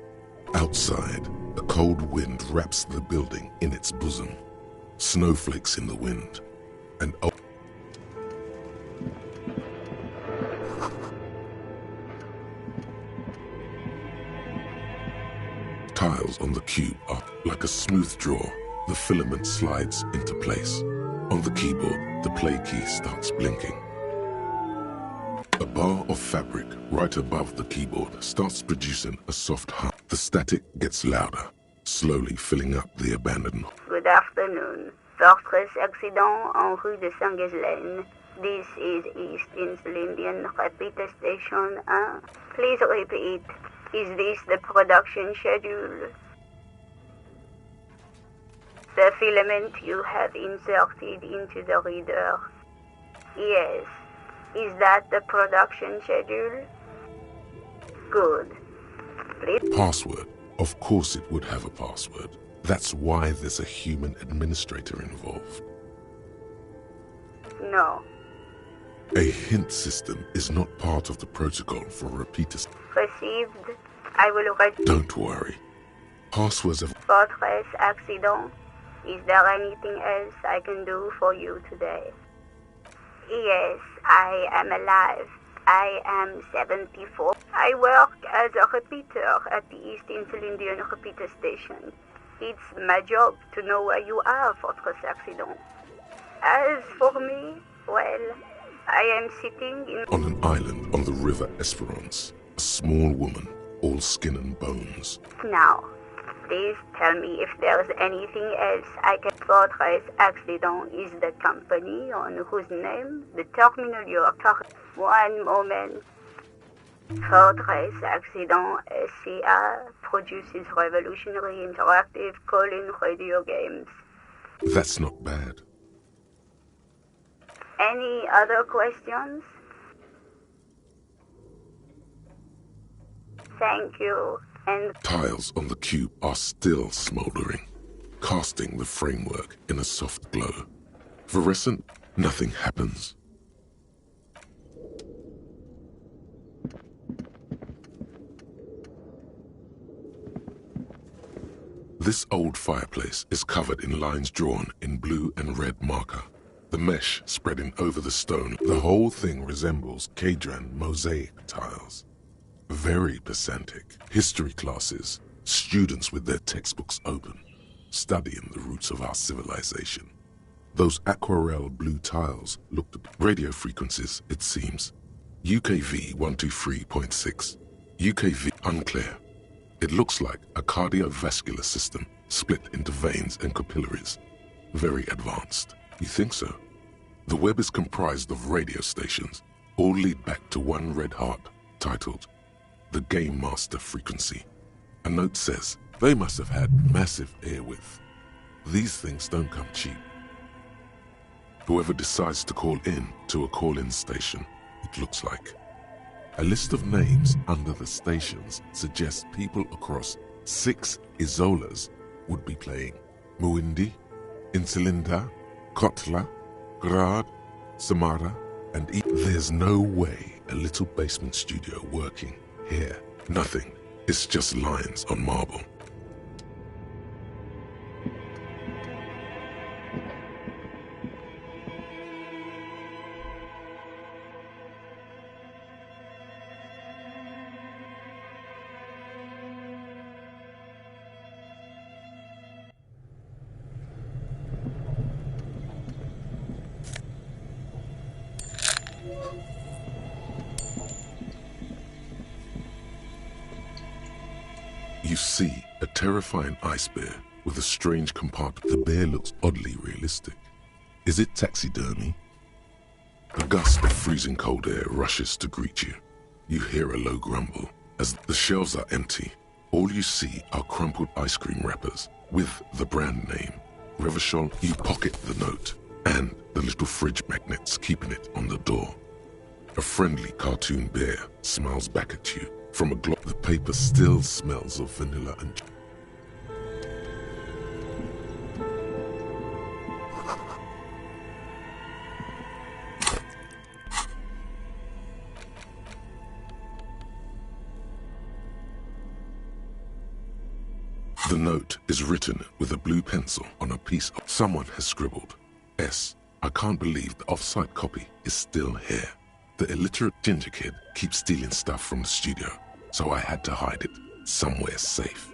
"Outside, a cold wind wraps the building in its bosom. Snowflakes in the wind, and tiles on the cube are like a smooth draw. The filament slides into place. On the keyboard, the play key starts blinking. A bar of fabric right above the keyboard starts producing a soft hum. The static gets louder, slowly filling up the abandoned. Good afternoon. Fortress accident en rue de Saint-Ghislaine. This is East Insulindian Repeater Station 1. Please repeat. Is this the production schedule? The filament you have inserted into the reader. Yes. Is that the production schedule? Good. Please. Password. Of course it would have a password. That's why there's a human administrator involved. No. A hint system is not part of the protocol for repeaters. Received. I will write. Don't worry. Passwords have... Fortress accident. Is there anything else I can do for you today? Yes, I am alive. I am 74. I work as a repeater at the East Insulindian Repeater Station. It's my job to know where you are, Fortress Accident. As for me, well, I am sitting in... On an island on the river Esperance, a small woman, all skin and bones. Now, please tell me if there's anything else I can... Fortress Accident is the company on whose name the terminal you are talking... One moment. Fortress Accident SCA produces revolutionary interactive call-in radio games. That's not bad. Any other questions? Thank you. And Tiles on the cube are still smoldering, casting the framework in a soft glow. Fluorescent, nothing happens. This old fireplace is covered in lines drawn in blue and red marker. The mesh spreading over the stone. The whole thing resembles Kadran mosaic tiles. Very pedantic. History classes, students with their textbooks open, studying the roots of our civilization. Those aquarelle blue tiles looked at radio frequencies, it seems. UKV 123.6. UKV unclear. It looks like a cardiovascular system split into veins and capillaries. Very advanced. You think so? The web is comprised of radio stations, all lead back to one red heart, titled the Game Master Frequency. A note says they must have had massive airwidth. These things don't come cheap. Whoever decides to call in to a call-in station, it looks like. A list of names under the stations suggests people across 6 Isolas would be playing. Muindi, Insulinda, Kotla, Grad, Samara, and there's no way a little basement studio working here. Nothing. It's just lines on marble. You see a terrifying ice bear with a strange compartment. The bear looks oddly realistic. Is it taxidermy? A gust of freezing cold air rushes to greet you. You hear a low grumble. As the shelves are empty, all you see are crumpled ice cream wrappers with the brand name. Revachol, you pocket the note and the little fridge magnets keeping it on the door. A friendly cartoon bear smiles back at you. From a glob, the paper still smells of vanilla and... is written with a blue pencil on a piece of... Someone has scribbled, S. I can't believe the off-site copy is still here. The illiterate ginger kid keeps stealing stuff from the studio, so I had to hide it somewhere safe.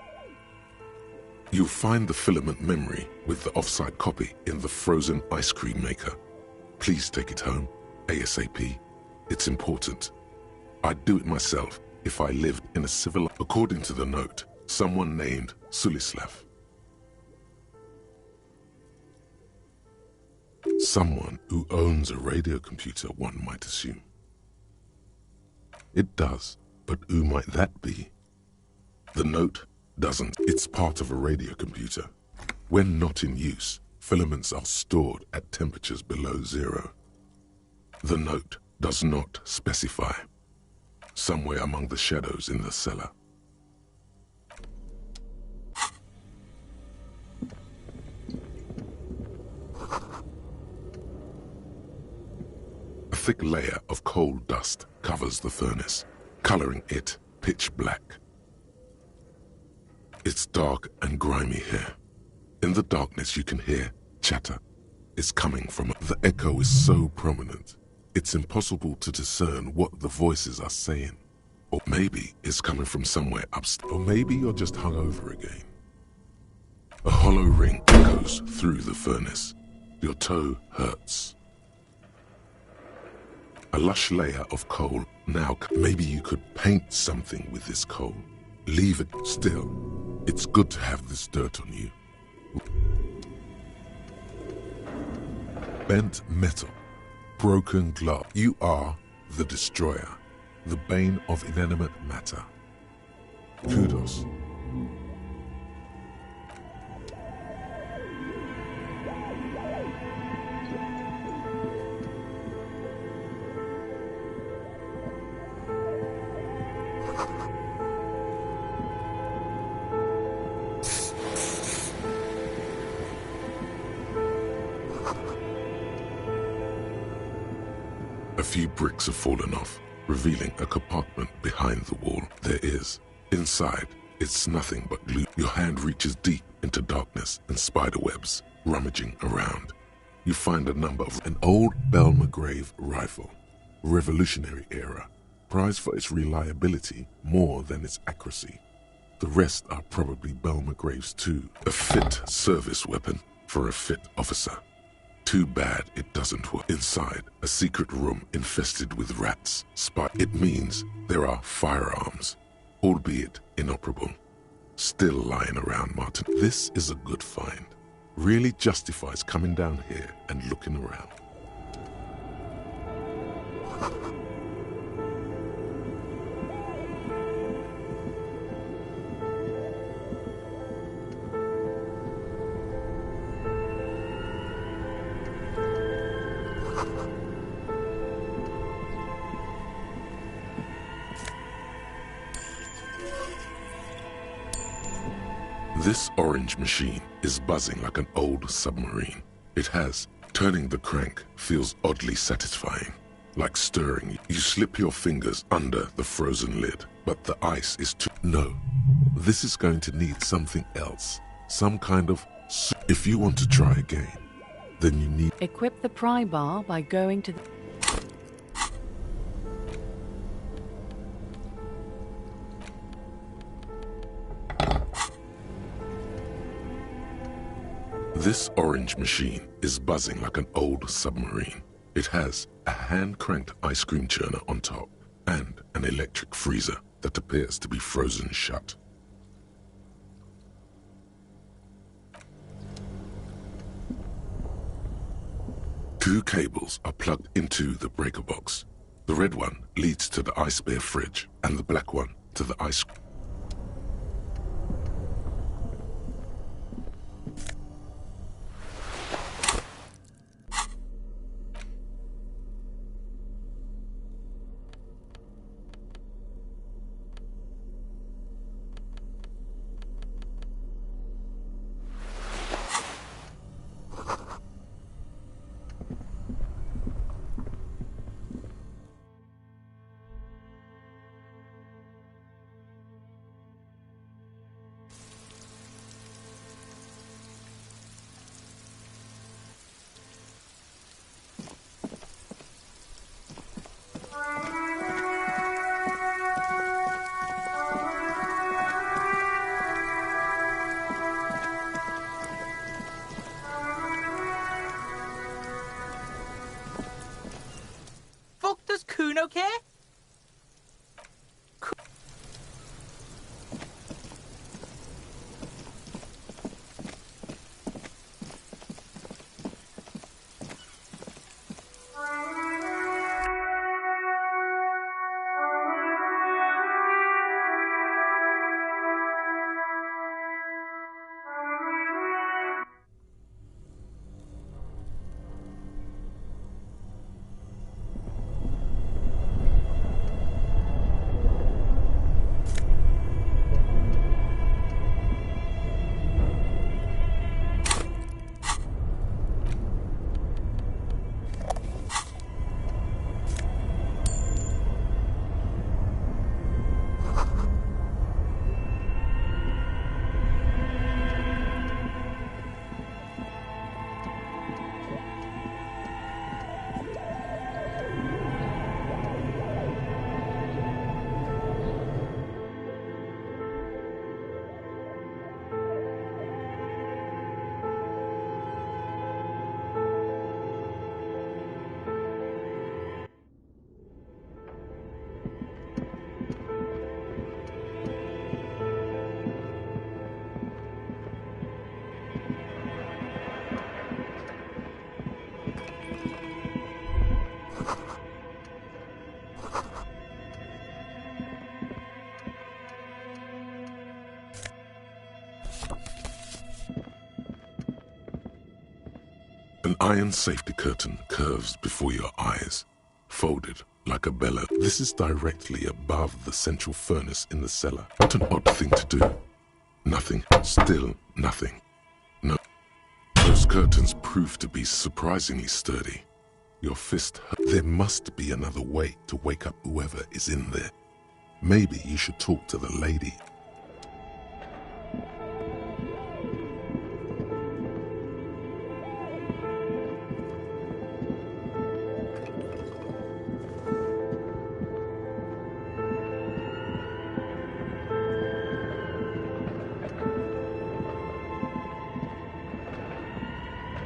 You'll find the filament memory with the off-site copy in the frozen ice cream maker. Please take it home, ASAP. It's important. I'd do it myself if I lived in a civil... According to the note, someone named Sulislav. Someone who owns a radio computer, one might assume. It does, but who might that be? The note doesn't. It's part of a radio computer. When not in use, filaments are stored at temperatures below zero. The note does not specify. Somewhere among the shadows in the cellar. A thick layer of coal dust covers the furnace, coloring it pitch black. It's dark and grimy here. In the darkness you can hear chatter. It's coming from... The echo is so prominent, it's impossible to discern what the voices are saying. Or maybe it's coming from somewhere upstairs. Or maybe you're just hungover again. A hollow ring echoes through the furnace. Your toe hurts. A lush layer of coal. Now, maybe you could paint something with this coal. Leave it still. It's good to have this dirt on you. Bent metal. Broken glass. You are the destroyer. The bane of inanimate matter. Kudos. A few bricks have fallen off, revealing a compartment behind the wall. There is. Inside, it's nothing but glue. Your hand reaches deep into darkness and spider webs, rummaging around. You find a number of... An old Belmagrave rifle, Revolutionary era, prized for its reliability more than its accuracy. The rest are probably Belmagraves too. A fit service weapon for a fit officer. Too bad it doesn't work. Inside, a secret room infested with rats. It means there are firearms, albeit inoperable, still lying around, Martin. This is a good find. Really justifies coming down here and looking around. This orange machine is buzzing like an old submarine. It has. Turning the crank feels oddly satisfying. Like stirring. You slip your fingers under the frozen lid, but the ice is too... No. This is going to need something else. Some kind of... If you want to try again, then you need... Equip the pry bar by going to the... This orange machine is buzzing like an old submarine. It has a hand-cranked ice cream churner on top and an electric freezer that appears to be frozen shut. Two cables are plugged into the breaker box. The red one leads to the Ice Bear fridge and the black one to the ice cream. okay? An iron safety curtain curves before your eyes, folded like a bellow. This is directly above the central furnace in the cellar. What an odd thing to do. Nothing. Still nothing. No. Those curtains prove to be surprisingly sturdy. Your fist hurt. There must be another way to wake up whoever is in there. Maybe you should talk to the lady.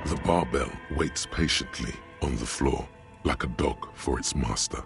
The barbell waits patiently on the floor, like a dog for its master.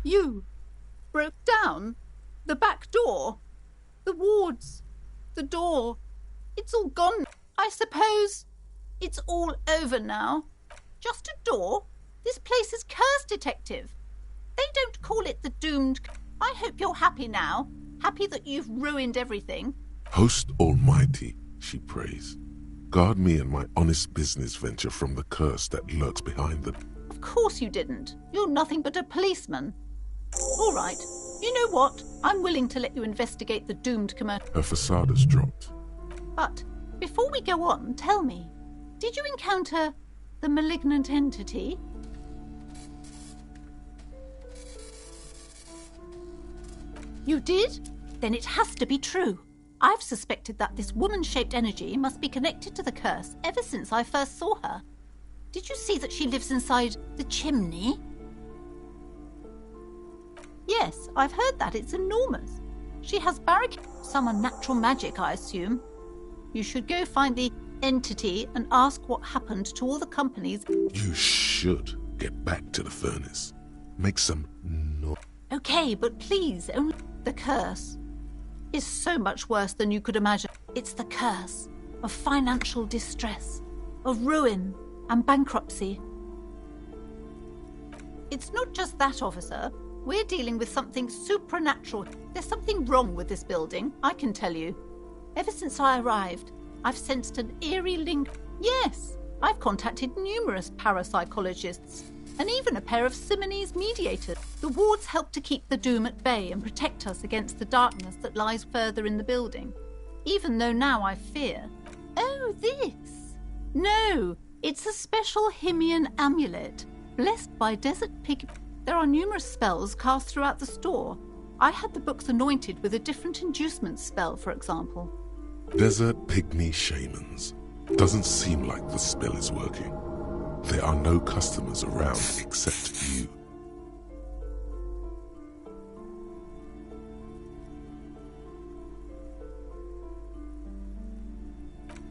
You broke down the back door, the wards, the door. It's all gone. I suppose it's all over now. Just a door? This place is cursed, Detective. They don't call it the doomed. I hope you're happy now. Happy that you've ruined everything. Host Almighty, she prays. Guard me and my honest business venture from the curse that lurks behind them. Of course you didn't. You're nothing but a policeman. All right. You know what? I'm willing to let you investigate the doomed commercial. Her facade has dropped. But before we go on, tell me, did you encounter the malignant entity? You did? Then it has to be true. I've suspected that this woman-shaped energy must be connected to the curse ever since I first saw her. Did you see that she lives inside the chimney? Yes, I've heard that. It's enormous. She has barricades. Some unnatural magic, I assume. You should go find the entity and ask what happened to all the companies. You should get back to the furnace. Make some noise. Okay, but please, only the curse is so much worse than you could imagine. It's the curse of financial distress, of ruin and bankruptcy. It's not just that, officer. We're dealing with something supernatural. There's something wrong with this building, I can tell you. Ever since I arrived, I've sensed an eerie link. Yes, I've contacted numerous parapsychologists and even a pair of Simonese mediators. The wards help to keep the doom at bay and protect us against the darkness that lies further in the building. Even though now I fear. Oh, this? No, it's a special Himian amulet. Blessed by Desert Pig. There are numerous spells cast throughout the store. I had the books anointed with a different inducement spell, for example. Desert Pygmy Shamans. Doesn't seem like the spell is working. There are no customers around except you.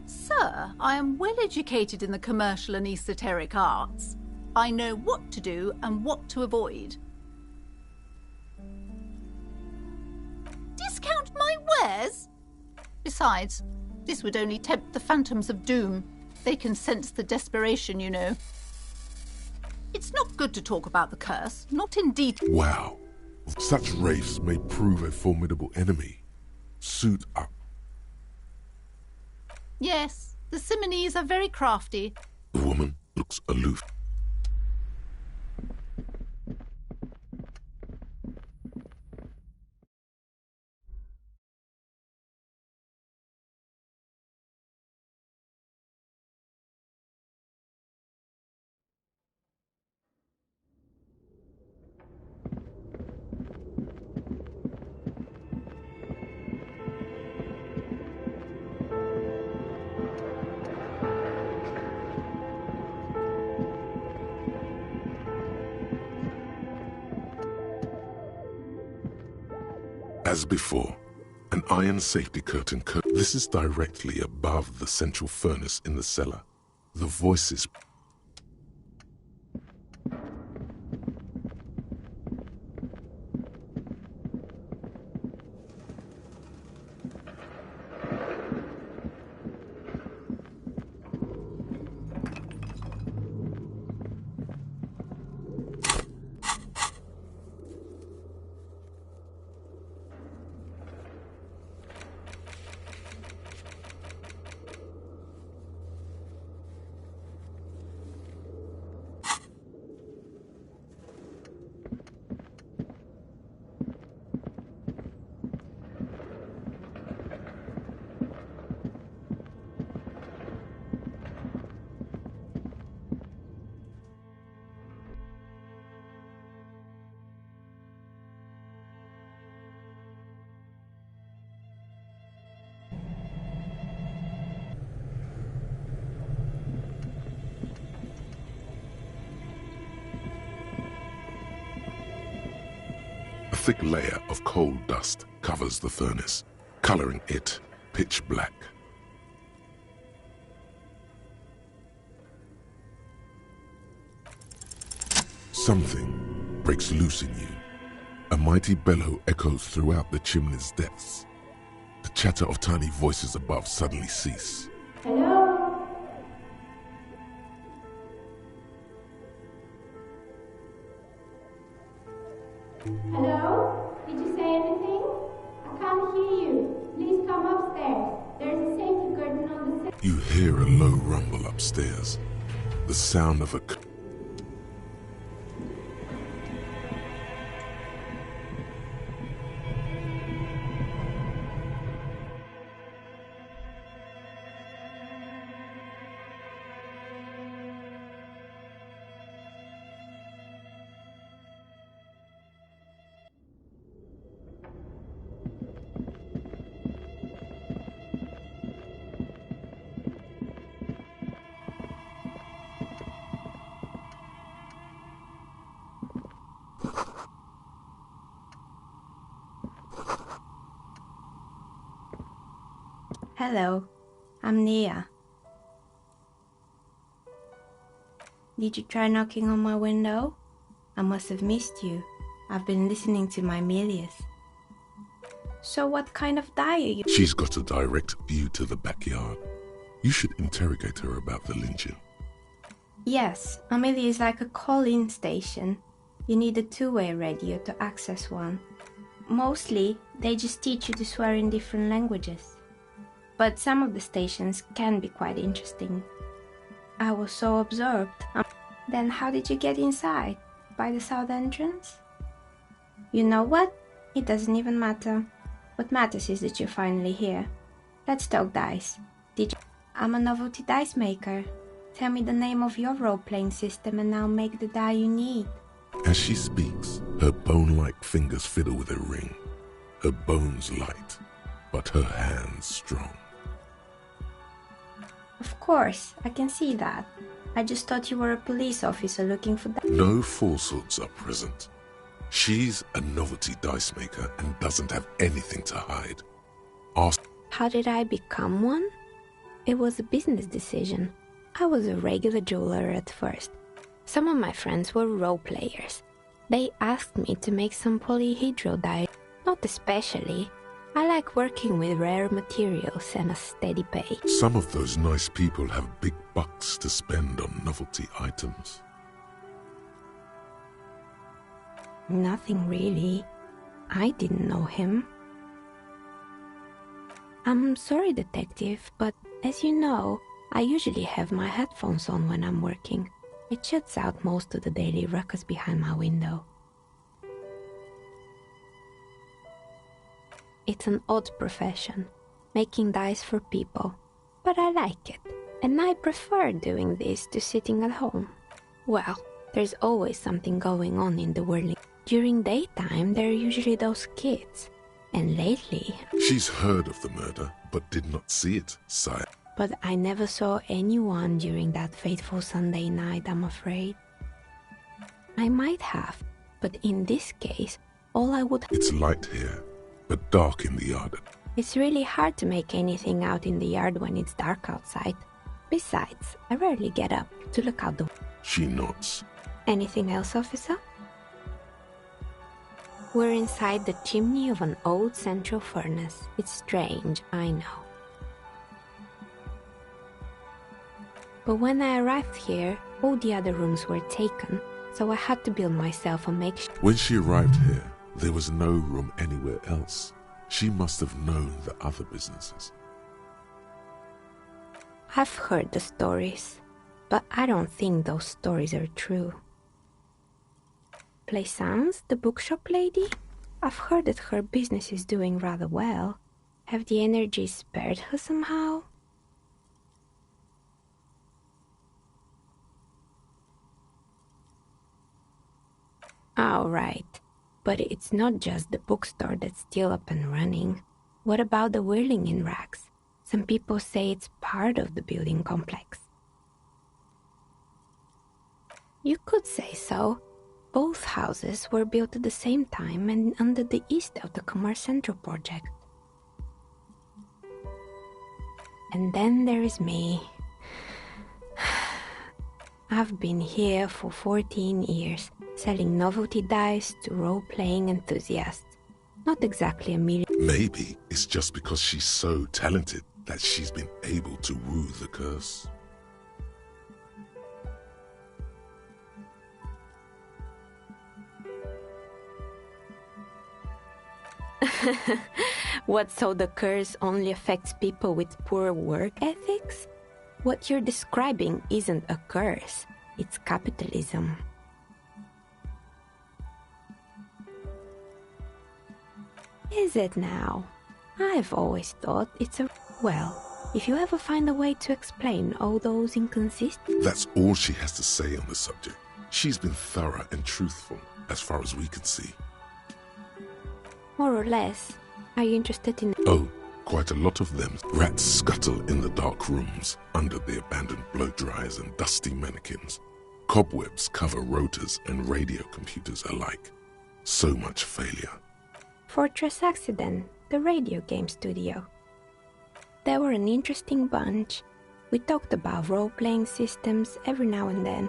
Sir, I am well educated in the commercial and esoteric arts. I know what to do and what to avoid. Discount my wares? Besides, this would only tempt the phantoms of doom. They can sense the desperation, you know. It's not good to talk about the curse, not in detail. Wow. Such wraiths may prove a formidable enemy. Suit up. Yes, the Simonese are very crafty. The woman looks aloof. As before, an iron safety curtain. This is directly above the central furnace in the cellar. The voices. A thick layer of coal dust covers the furnace, coloring it pitch black. Something breaks loose in you. A mighty bellow echoes throughout the chimney's depths. The chatter of tiny voices above suddenly cease. Hello? Hello? Did you say anything? I can't hear you. Please come upstairs. There's a safety curtain on the... You hear a low rumble upstairs. The sound of a... Hello, I'm Nia. Did you try knocking on my window? I must have missed you. I've been listening to my Melius. So what kind of dye are you? She's got a direct view to the backyard. You should interrogate her about the lynching. Yes, Amelia is like a call-in station. You need a two-way radio to access one. Mostly, they just teach you to swear in different languages. But some of the stations can be quite interesting. I was so absorbed. Then how did you get inside? By the south entrance? You know what? It doesn't even matter. What matters is that you're finally here. Let's talk dice. I'm a novelty dice maker. Tell me the name of your role-playing system and I'll make the die you need. As she speaks, her bone-like fingers fiddle with a ring. Her bones light, but her hands strong. Of course, I can see that. I just thought you were a police officer looking for that. No falsehoods are present. She's a novelty dice maker and doesn't have anything to hide. Ask. How did I become one? It was a business decision. I was a regular jeweler at first. Some of my friends were role players. They asked me to make some polyhedral dice. Not especially. I like working with rare materials and a steady pay. Some of those nice people have big bucks to spend on novelty items. Nothing really. I didn't know him. I'm sorry, detective, but as you know, I usually have my headphones on when I'm working. It shuts out most of the daily ruckus behind my window. It's an odd profession, making dice for people, but I like it, and I prefer doing this to sitting at home. Well, there's always something going on in the world. During daytime, there are usually those kids, and lately... She's heard of the murder, but did not see it, sire. But I never saw anyone during that fateful Sunday night, I'm afraid. I might have, but in this case, all I would... It's light here, but dark in the yard. It's really hard to make anything out in the yard when it's dark outside. Besides, I rarely get up to look out the... She nods. Anything else, officer? We're inside the chimney of an old central furnace. It's strange, I know. But when I arrived here, all the other rooms were taken, so I had to build myself a makeshift... When she arrived here, there was no room anywhere else. She must have known the other businesses. I've heard the stories, but I don't think those stories are true. Plaisance, the bookshop lady? I've heard that her business is doing rather well. Have the energies spared her somehow? Oh, right. But it's not just the bookstore that's still up and running. What about the whirling in rags? Some people say it's part of the building complex. You could say so. Both houses were built at the same time and under the east of the Commerce Central project. And then there is me. I've been here for 14 years, selling novelty dice to role-playing enthusiasts. Not exactly a million. Maybe it's just because she's so talented that she's been able to woo the curse. What, so the curse only affects people with poor work ethics? What you're describing isn't a curse, it's capitalism. Is it now? I've always thought it's a... Well, if you ever find a way to explain all those inconsistencies... That's all she has to say on the subject. She's been thorough and truthful, as far as we can see. More or less. Are you interested in... Oh, quite a lot of them. Rats scuttle in the dark rooms, under the abandoned blow dryers and dusty mannequins. Cobwebs cover rotors and radio computers alike. So much failure. Fortress Accident, the radio game studio. They were an interesting bunch. We talked about role-playing systems every now and then.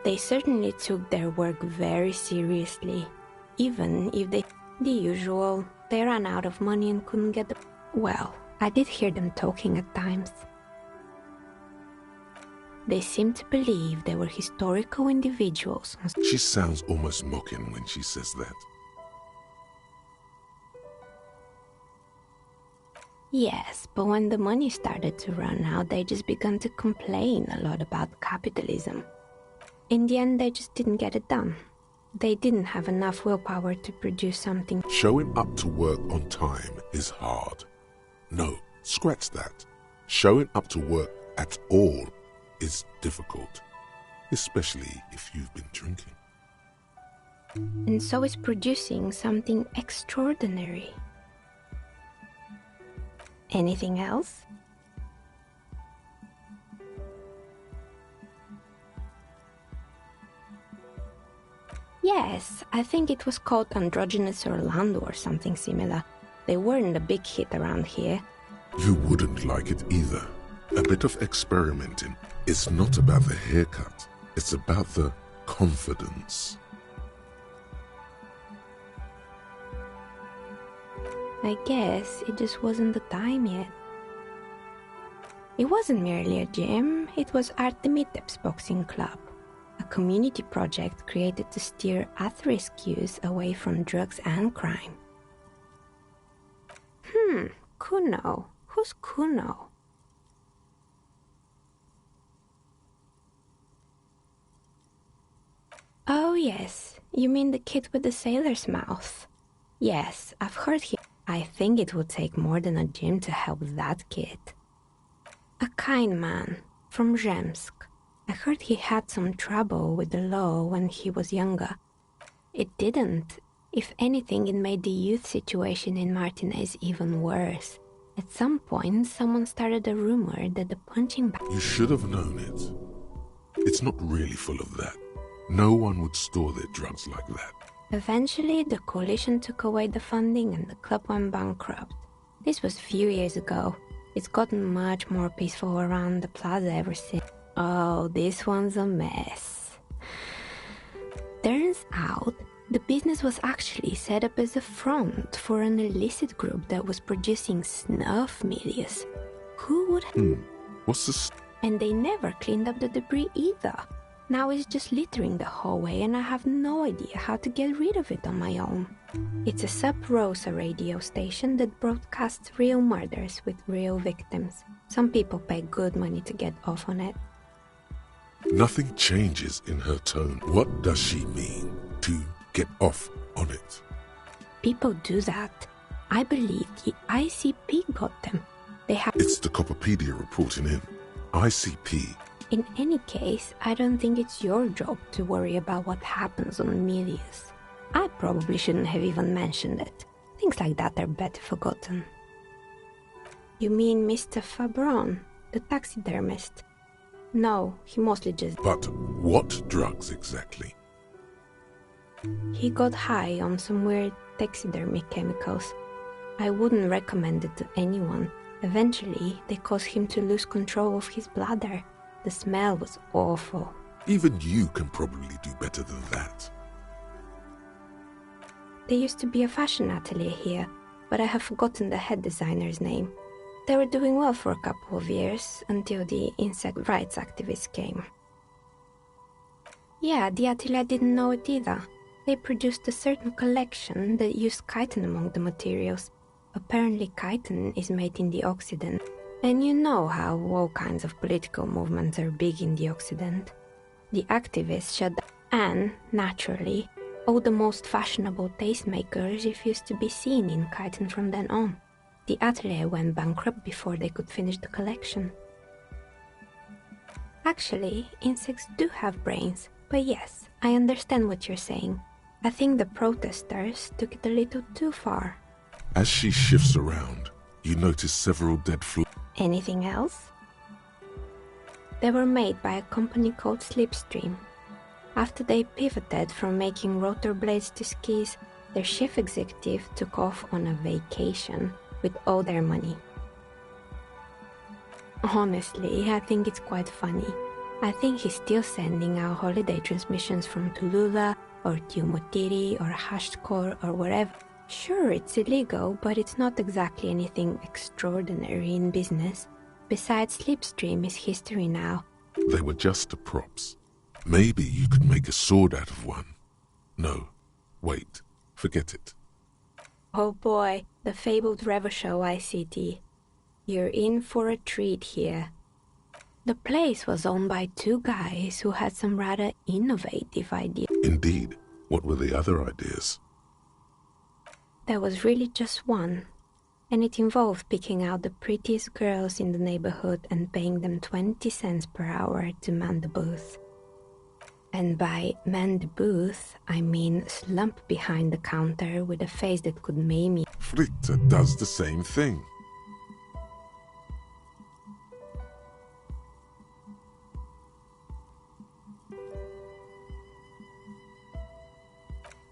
They certainly took their work very seriously, even if they... The usual, they ran out of money and couldn't get the... Well, I did hear them talking at times. They seemed to believe they were historical individuals. She sounds almost mocking when she says that. Yes, but when the money started to run out, they just began to complain a lot about capitalism. In the end, they just didn't get it done. They didn't have enough willpower to produce something. Showing up to work on time is hard. No, scratch that. Showing up to work at all is difficult, especially if you've been drinking. And so is producing something extraordinary. Anything else? Yes, I think it was called Androgynous Orlando or something similar. They weren't a big hit around here. You wouldn't like it either. A bit of experimenting. It's not about the haircut. It's about the confidence. I guess it just wasn't the time yet. It wasn't merely a gym, it was Artemiteps Boxing Club, a community project created to steer at-risk youth away from drugs and crime. Kuno. Who's Kuno? Oh yes, you mean the kid with the sailor's mouth. Yes, I've heard him. I think it would take more than a gym to help that kid. A kind man, from Zemsk. I heard he had some trouble with the law when he was younger. It didn't. If anything, it made the youth situation in Martinez even worse. At some point, someone started a rumor that the punching bag... You should have known it. It's not really full of that. No one would store their drugs like that. Eventually, the coalition took away the funding and the club went bankrupt. This was a few years ago. It's gotten much more peaceful around the plaza ever since. Oh, this one's a mess. Turns out, the business was actually set up as a front for an illicit group that was producing snuff milias. Who would... What's this? And they never cleaned up the debris either. Now it's just littering the hallway and I have no idea how to get rid of it on my own. It's a Sub Rosa radio station that broadcasts real murders with real victims. Some people pay good money to get off on it. Nothing changes in her tone. What does she mean to get off on it? People do that. I believe the ICP got them. They have... It's the Copperpedia reporting in. ICP. In any case, I don't think it's your job to worry about what happens on Milius. I probably shouldn't have even mentioned it. Things like that are better forgotten. You mean Mr. Fabron, the taxidermist? No, he mostly just... But what drugs exactly? He got high on some weird taxidermy chemicals. I wouldn't recommend it to anyone. Eventually, they caused him to lose control of his bladder. The smell was awful. Even you can probably do better than that. There used to be a fashion atelier here, but I have forgotten the head designer's name. They were doing well for a couple of years, until the insect rights activists came. Yeah, the atelier didn't know it either. They produced a certain collection that used chitin among the materials. Apparently chitin is made in the Occident. And you know how all kinds of political movements are big in the Occident. The activists shut down, and, naturally, all the most fashionable tastemakers refused to be seen in chitin from then on. The atelier went bankrupt before they could finish the collection. Actually, insects do have brains, but yes, I understand what you're saying. I think the protesters took it a little too far. As she shifts around, you notice several dead flies. Anything else? They were made by a company called Slipstream. After they pivoted from making rotor blades to skis, their chief executive took off on a vacation with all their money. Honestly, I think it's quite funny. I think he's still sending out holiday transmissions from Tulula or Tiumotiri or Hashkor or wherever. Sure, it's illegal, but it's not exactly anything extraordinary in business. Besides, Slipstream is history now. They were just the props. Maybe you could make a sword out of one. No, wait, forget it. Oh boy, the fabled Revoshow ICT. You're in for a treat here. The place was owned by two guys who had some rather innovative ideas. Indeed. What were the other ideas? There was really just one. And it involved picking out the prettiest girls in the neighborhood and paying them 20 cents per hour to man the booth. And by man the booth, I mean slump behind the counter with a face that could maim you. Fritta does the same thing.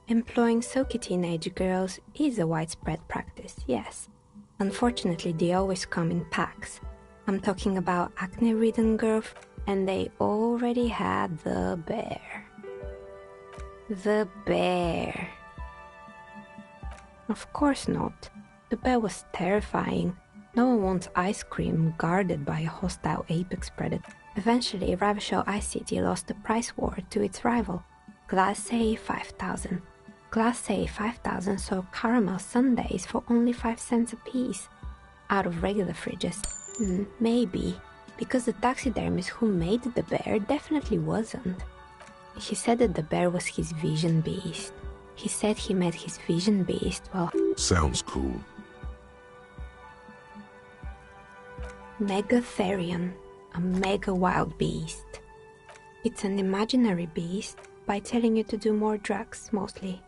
Employing silky teenage girls is a widespread practice, yes. Unfortunately, they always come in packs. I'm talking about acne-ridden girls, and they already had the bear. The bear. Of course not. The bear was terrifying. No one wants ice cream guarded by a hostile apex predator. Eventually, Ravishore Ice City lost the price war to its rival, Class A 5000. Class A 5000 sold caramel sundaes for only 5 cents a piece, out of regular fridges. Maybe, because the taxidermist who made the bear definitely wasn't. He said that the bear was his vision beast. He said he met his vision beast while... Sounds cool. Megatherion, a mega wild beast. It's an imaginary beast by telling you to do more drugs, mostly.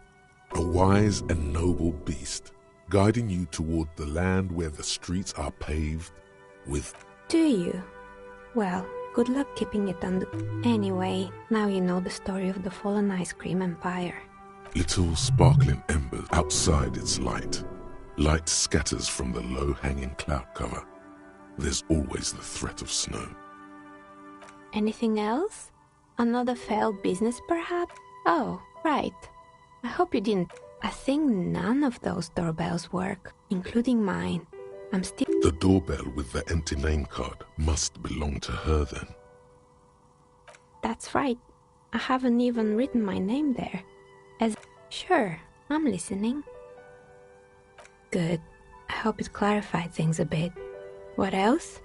A wise and noble beast, guiding you toward the land where the streets are paved with... Do you? Well, good luck keeping it under... Anyway, now you know the story of the fallen ice cream empire. Little sparkling embers outside its light. Light scatters from the low-hanging cloud cover. There's always the threat of snow. Anything else? Another failed business, perhaps? Oh, right. I hope you didn't. I think none of those doorbells work, including mine. I'm still... The doorbell with the empty name card must belong to her then. That's right. I haven't even written my name there. Sure, I'm listening. Good. I hope it clarified things a bit. What else?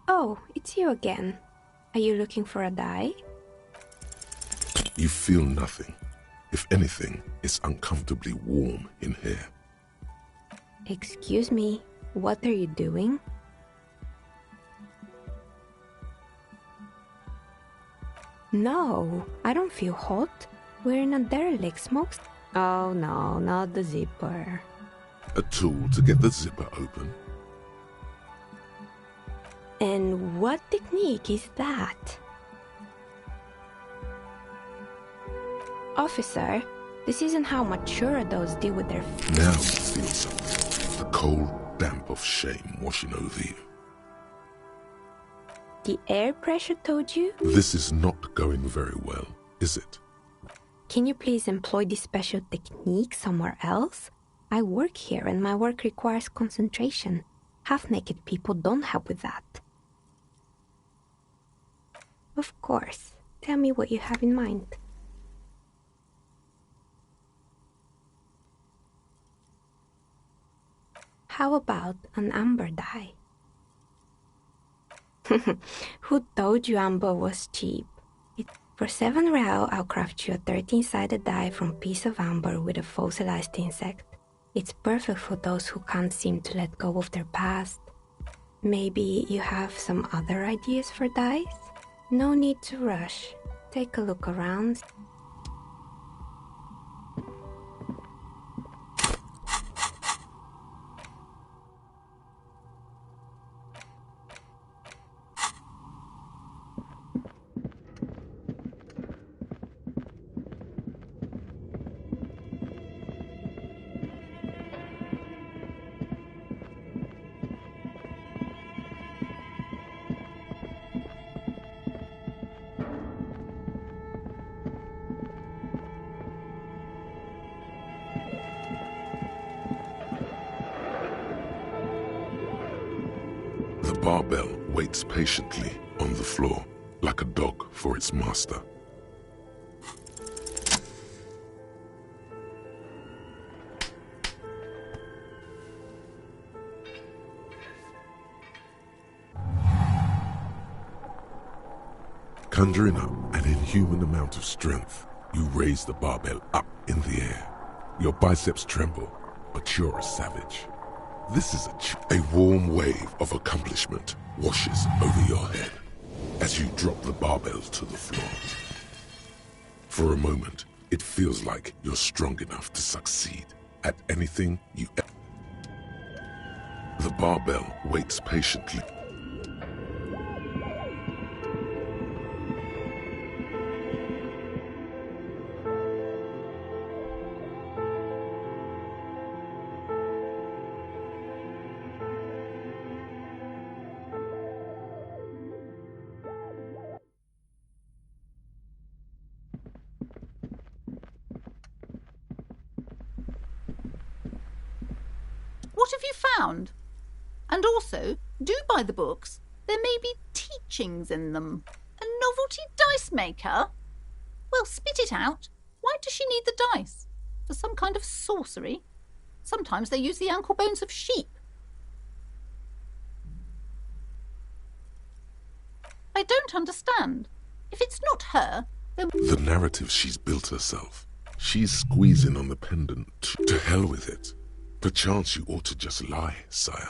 Oh, it's you again. Are you looking for a dye? You feel nothing. If anything, it's uncomfortably warm in here. Excuse me, what are you doing? No, I don't feel hot. We're in a derelict smoke. Oh no, not the zipper. A tool to get the zipper open. And what technique is that? Officer, this isn't how mature adults deal with their... Now you feel something. The cold damp of shame washing over you. The air pressure told you? This is not going very well, is it? Can you please employ this special technique somewhere else? I work here and my work requires concentration. Half-naked people don't help with that. Of course. Tell me what you have in mind. How about an amber dye? Who told you amber was cheap? For 7 real, I'll craft you a 13-sided dye from piece of amber with a fossilized insect. It's perfect for those who can't seem to let go of their past. Maybe you have some other ideas for dyes? No need to rush. Take a look around. The barbell waits patiently on the floor, like a dog for its master. Conjuring up an inhuman amount of strength, you raise the barbell up in the air. Your biceps tremble, but you're a savage. This is a warm wave of accomplishment washes over your head as you drop the barbell to the floor. For a moment, it feels like you're strong enough to succeed at anything you ever. The barbell waits patiently. What have you found? And also, do buy the books. There may be teachings in them. A novelty dice maker? Well, spit it out. Why does she need the dice? For some kind of sorcery? Sometimes they use the ankle bones of sheep. I don't understand. If it's not her, then... The narrative she's built herself. She's squeezing on the pendant. To hell with it. Perchance you ought to just lie, sire.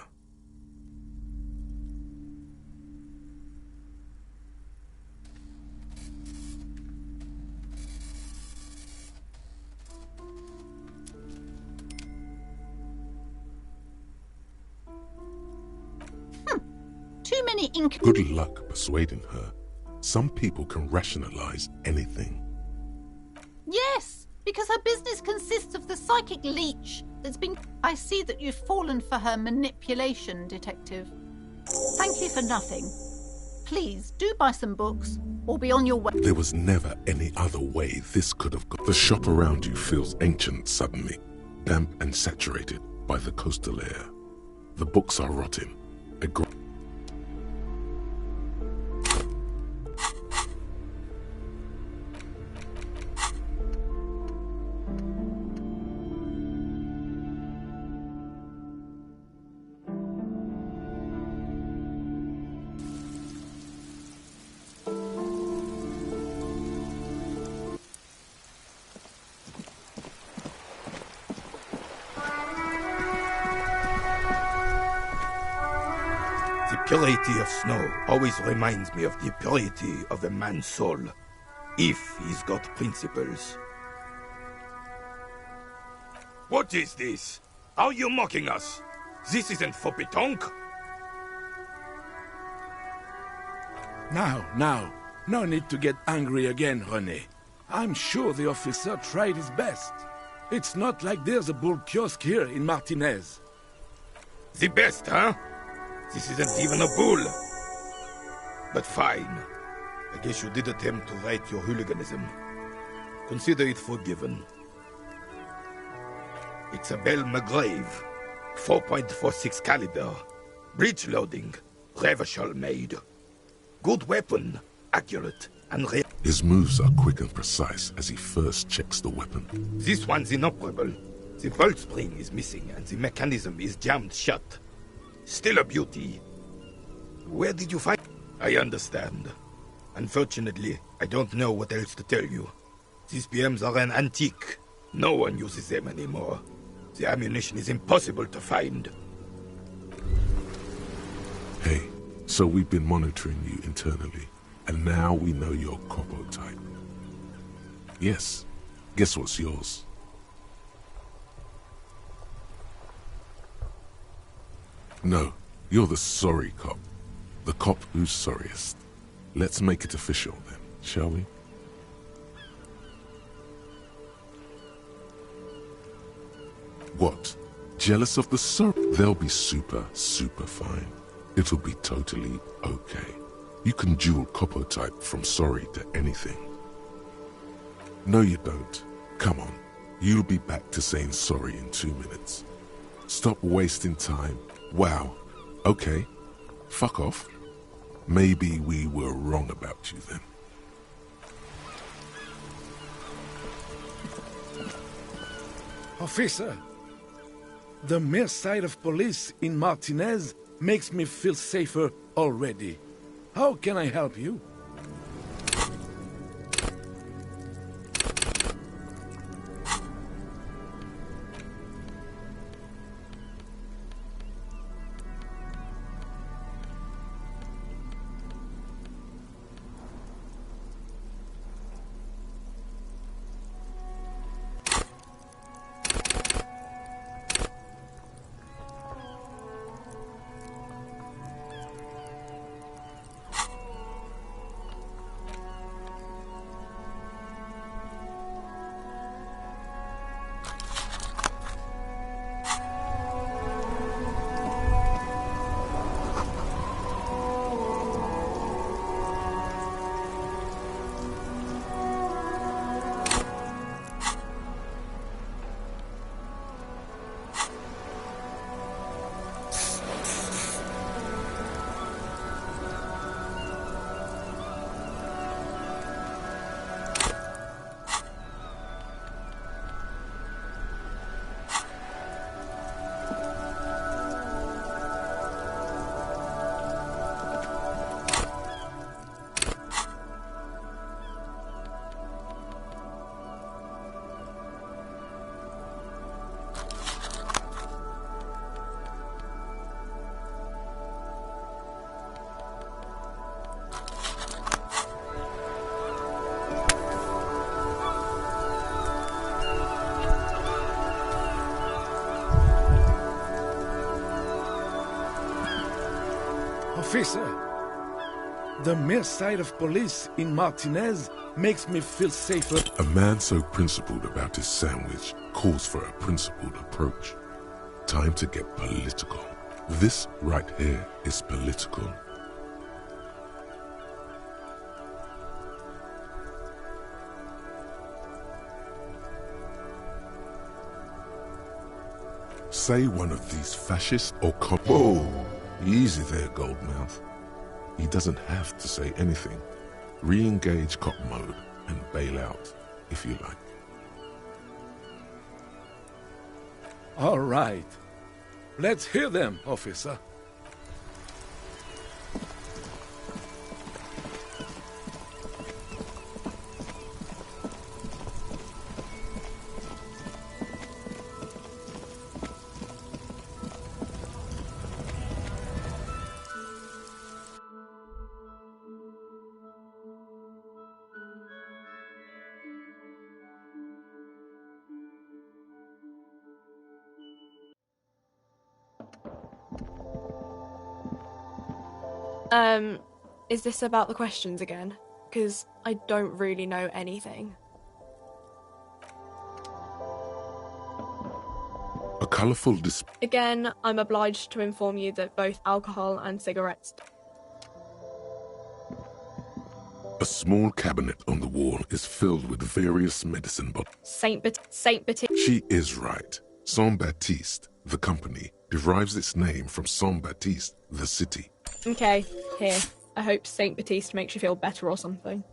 Too many ink... Good luck persuading her. Some people can rationalize anything. Yes, because her business consists of the psychic leech that's been... I see that you've fallen for her manipulation, Detective. Thank you for nothing. Please, do buy some books, or be on your way. There was never any other way this could have gone. The shop around you feels ancient suddenly, damp and saturated by the coastal air. The books are rotting. The purity of snow always reminds me of the purity of a man's soul, if he's got principles. What is this? Are you mocking us? This isn't for pétanque. Now, no need to get angry again, René. I'm sure the officer tried his best. It's not like there's a bull kiosk here in Martinez. The best, huh? This isn't even a bull. But fine. I guess you did attempt to right your hooliganism. Consider it forgiven. It's a Belle McGrave, 4.46 caliber, breech loading, Revachol made. Good weapon, accurate and real. His moves are quick and precise as he first checks the weapon. This one's inoperable. The bolt spring is missing and the mechanism is jammed shut. Still a beauty. Where did you find... I understand. Unfortunately, I don't know what else to tell you. These PMs are an antique. No one uses them anymore. The ammunition is impossible to find. Hey, so we've been monitoring you internally, and now we know your Copo type. Yes, guess what's yours? No, you're the sorry cop. The cop who's sorriest. Let's make it official then, shall we? What? Jealous of the sorry? They'll be super fine. It'll be totally okay. You can dual Copo type from sorry to anything. No, you don't. Come on. You'll be back to saying sorry in 2 minutes. Stop wasting time. Wow. Okay. Fuck off. Maybe we were wrong about you then. Officer, the mere sight of police in Martinez makes me feel safer already. How can I help you? Officer, the mere sight of police in Martinez makes me feel safer. A man so principled about his sandwich calls for a principled approach. Time to get political. This right here is political. Say one of these fascists or Whoa! Easy there, Goldmouth. He doesn't have to say anything. Re-engage cop mode and bail out, if you like. All right. Let's hear them, officer. Is this about the questions again? Because I don't really know anything. A colourful display. Again, I'm obliged to inform you that both alcohol and cigarettes. A small cabinet on the wall is filled with various medicine bottles. Saint Baptiste. She is right. Saint Baptiste, the company, derives its name from Saint Baptiste, the city. Okay, here. I hope Saint Baptiste makes you feel better or something.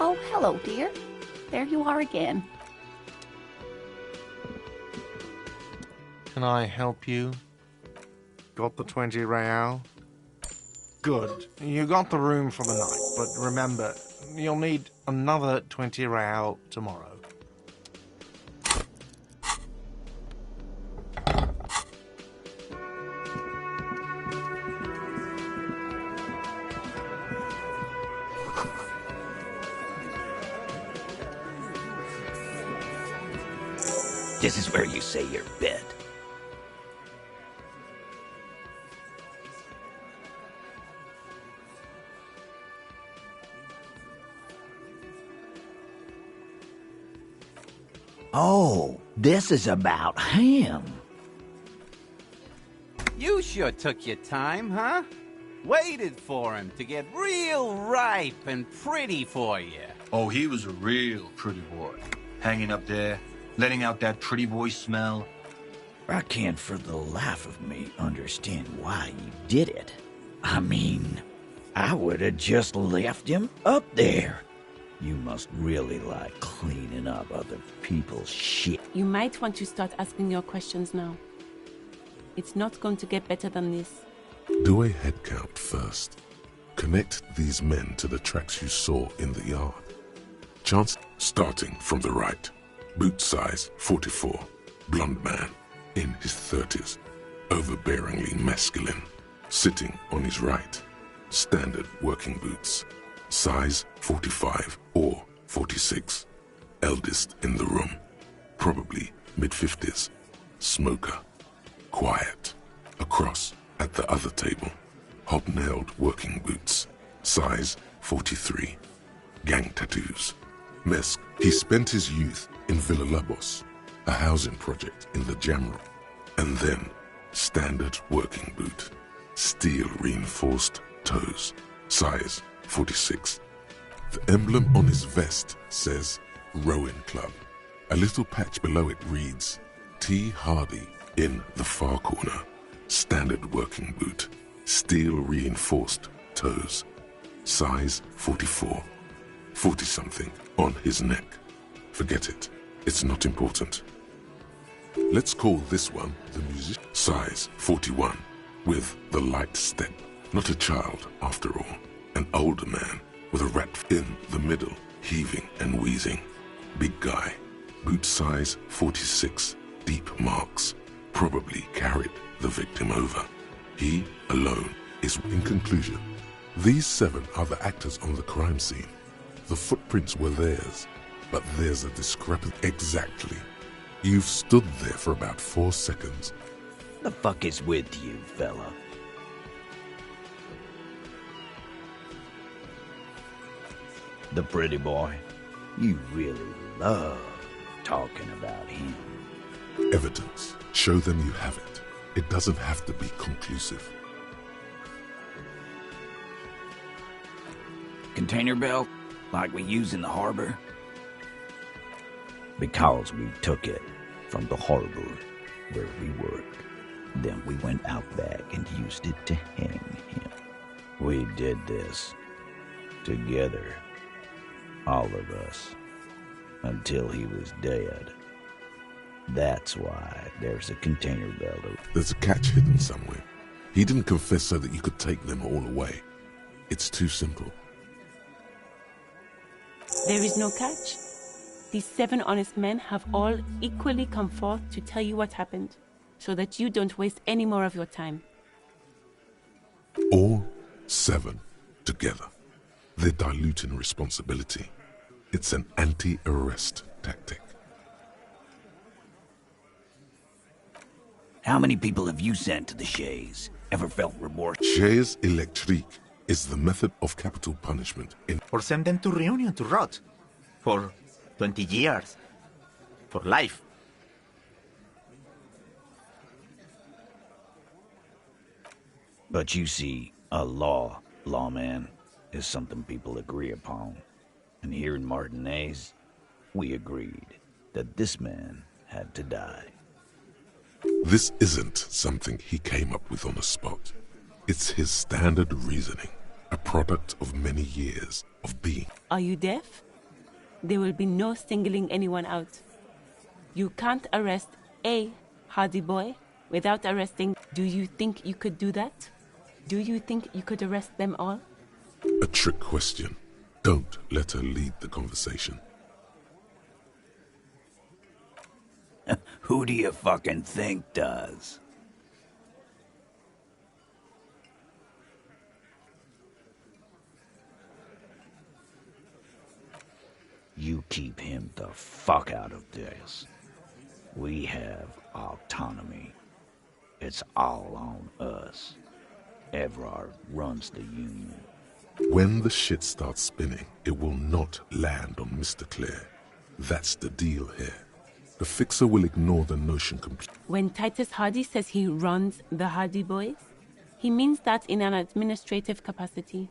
Oh, hello, dear. There you are again. Can I help you? Got the 20 real? Good. You got the room for the night, but remember, you'll need another 20 real tomorrow. This is where you say your bed. Oh, this is about him. You sure took your time, huh? Waited for him to get real ripe and pretty for you. Oh, he was a real pretty boy. Hanging up there, letting out that pretty boy smell. I can't for the life of me understand why you did it. I mean, I would have just left him up there. You must really like cleaning up other people's shit. You might want to start asking your questions now. It's not going to get better than this. Do a head count first. Connect these men to the tracks you saw in the yard. Chance starting from the right. Boot size 44. Blonde man in his 30s. Overbearingly masculine. Sitting on his right. Standard working boots. Size 45 or 46. Eldest in the room. Probably mid-50s. Smoker. Quiet. Across at the other table. Hobnailed working boots. Size 43. Gang tattoos. Mesk. He spent his youth in Villa Labos, a housing project in the Jamrock. And then, standard working boot. Steel reinforced toes. Size 46. The emblem on his vest says Rowing Club. A little patch below it reads T. Hardy in the far corner. Standard working boot. Steel reinforced toes. Size 44. 40-something on his neck. Forget it. It's not important. Let's call this one the musician. Size 41. With the light step. Not a child, after all. An older man with a rat in the middle, heaving and wheezing. Big guy. Boot size 46. Deep marks. Probably carried the victim over. He alone is in conclusion. These 7 are the actors on the crime scene. The footprints were theirs, but there's a discrepancy. Exactly. You've stood there for about 4 seconds. The fuck is with you, fella? The pretty boy. You really love talking about him. Evidence. Show them you have it. It doesn't have to be conclusive. Container belt, like we use in the harbor? Because we took it from the harbor where we work. Then we went out back and used it to hang him. We did this together, all of us, until he was dead. That's why there's a container belt. There's a catch hidden somewhere. He didn't confess so that you could take them all away. It's too simple. There is no catch. These 7 honest men have all equally come forth to tell you what happened, so that you don't waste any more of your time. All 7 together. They're diluting responsibility. It's an anti-arrest tactic. How many people have you sent to the Shays? Ever felt remorse? Chaise électrique is the method of capital punishment in... Or send them to Reunion to rot. For 20 years. For life. But you see, a lawman, is something people agree upon. And here in Martinez, we agreed that this man had to die. This isn't something he came up with on the spot. It's his standard reasoning, a product of many years of being. Are you deaf? there will be no singling anyone out. You can't arrest a Hardy Boy without arresting. Do you think you could do that? Do you think you could arrest them all? A trick question. Don't let her lead the conversation. Who do you fucking think does? You keep him the fuck out of this. We have autonomy. It's all on us. Everard runs the union. When the shit starts spinning, it will not land on Mr. Clare. That's the deal here. The Fixer will ignore the notion completely. When Titus Hardy says he runs the Hardy Boys, he means that in an administrative capacity.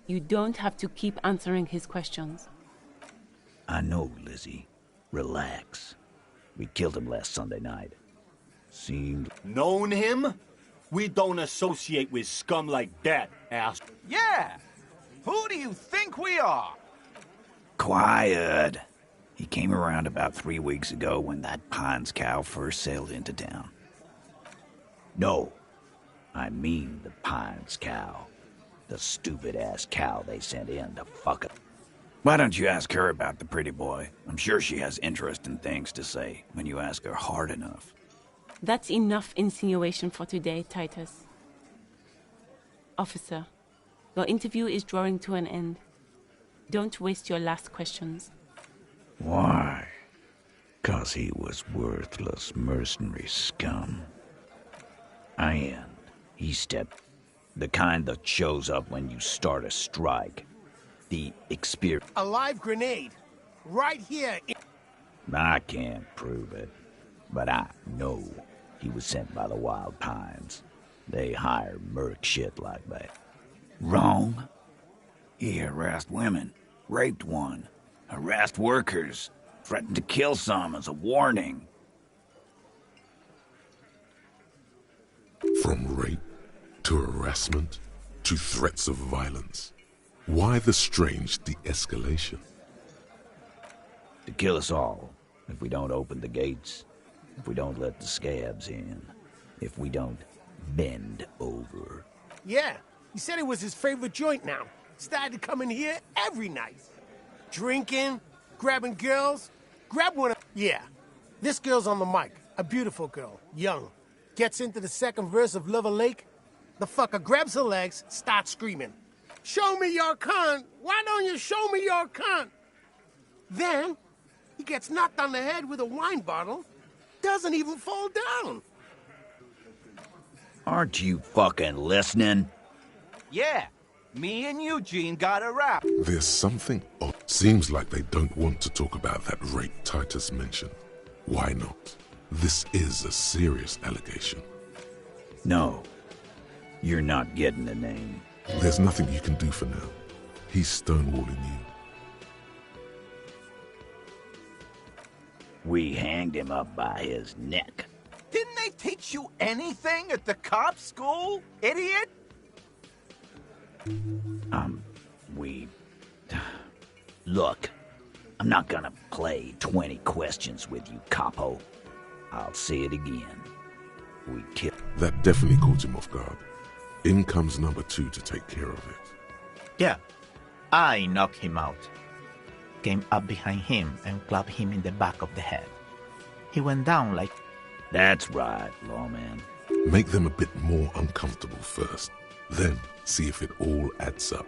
You don't have to keep answering his questions. I know, Lizzie. Relax. We killed him last Sunday night. Seemed... Known him? We don't associate with scum like that, ass. Yeah! Who do you think we are? Quiet. He came around about 3 weeks ago when that Pines cow first sailed into town. No, I mean the Pines cow. The stupid-ass cow they sent in to fuck it. Why don't you ask her about the pretty boy? I'm sure she has interesting things to say when you ask her hard enough. That's enough insinuation for today, Titus. Officer, your interview is drawing to an end. Don't waste your last questions. Why? 'Cause he was worthless mercenary scum. And he stepped... The kind that shows up when you start a strike. The experience... A live grenade. Right here. I can't prove it. But I know he was sent by the Wild Pines. They hire merc shit like that. Wrong? He harassed women. Raped one. Harassed workers. Threatened to kill some as a warning. From rape to harassment to threats of violence. Why the strange de-escalation? To kill us all, if we don't open the gates, if we don't let the scabs in, if we don't bend over. Yeah, he said it was his favorite joint now. Started to come in here every night. Drinking, grabbing girls. Grab one of... Yeah, this girl's on the mic. A beautiful girl, young. Gets into the second verse of Lover Lake. The fucker grabs her legs, starts screaming. Show me your cunt! Why don't you show me your cunt? Then, he gets knocked on the head with a wine bottle. Doesn't even fall down. Aren't you fucking listening? Yeah, me and Eugene got a rap. There's something odd. Seems like they don't want to talk about that rape Titus mentioned. Why not? This is a serious allegation. No. You're not getting a name. There's nothing you can do for now. He's stonewalling you. We hanged him up by his neck. Didn't they teach you anything at the cop school, idiot? Look, I'm not gonna play 20 questions with you, capo. I'll say it again. We killed... That definitely caught him off guard. In comes number 2 to take care of it. Yeah, I knocked him out. Came up behind him and clapped him in the back of the head. He went down like... That's right, lawman. Make them a bit more uncomfortable first. Then see if it all adds up.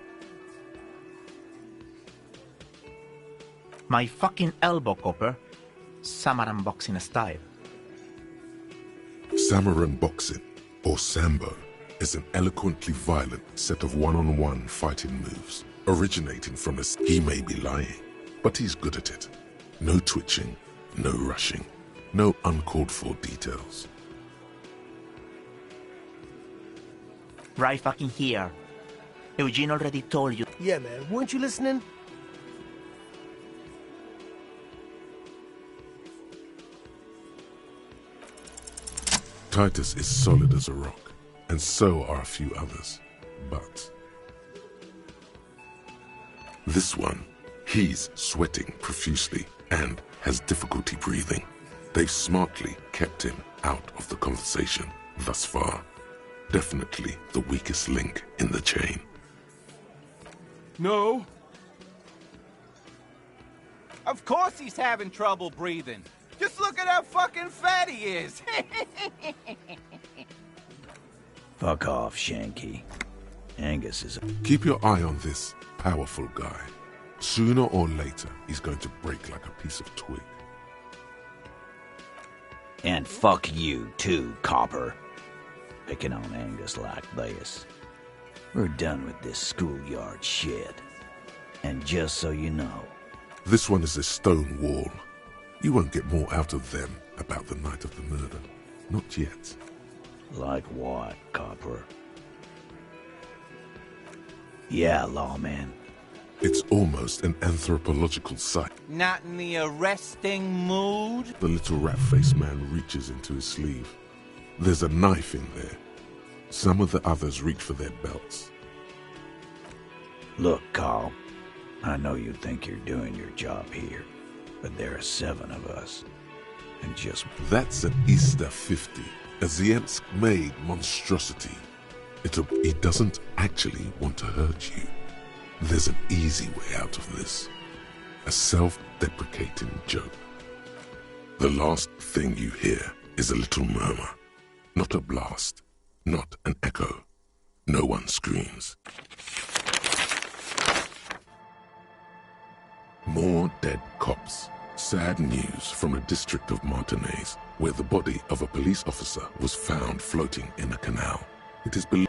My fucking elbow, Copper. Samaran boxing style. Samaran boxing, or Sambo, is an eloquently violent set of one-on-one fighting moves, originating from he may be lying, but he's good at it. No twitching, no rushing, no uncalled for details. Right fucking here. Eugene already told you. Yeah, man, weren't you listening? Titus is solid as a rock, and so are a few others, but... this one He's sweating profusely and has difficulty breathing. They've smartly kept him out of the conversation thus far. Definitely the weakest link in the chain. No? Of course he's having trouble breathing. Just look at how fucking fat he is. Fuck off, Shanky. Angus is a... Keep your eye on this powerful guy. Sooner or later, he's going to break like a piece of twig. And fuck you too, Copper. Picking on Angus like this. We're done with this schoolyard shit. And just so you know... This one is a stone wall. You won't get more out of them about the night of the murder. Not yet. Like what, Copper? Yeah, lawman. It's almost an anthropological site. Not in the arresting mood? The little rat-faced man reaches into his sleeve. There's a knife in there. Some of the others reach for their belts. Look, Carl. I know you think you're doing your job here, but there are 7 of us. And just... That's an Easter 50. A Ziemsk-made monstrosity. It doesn't actually want to hurt you. There's an easy way out of this. A self-deprecating joke. The last thing you hear is a little murmur. Not a blast. Not an echo. No one screams. More dead cops. Sad news from a district of Martinez, where the body of a police officer was found floating in a canal. It is believed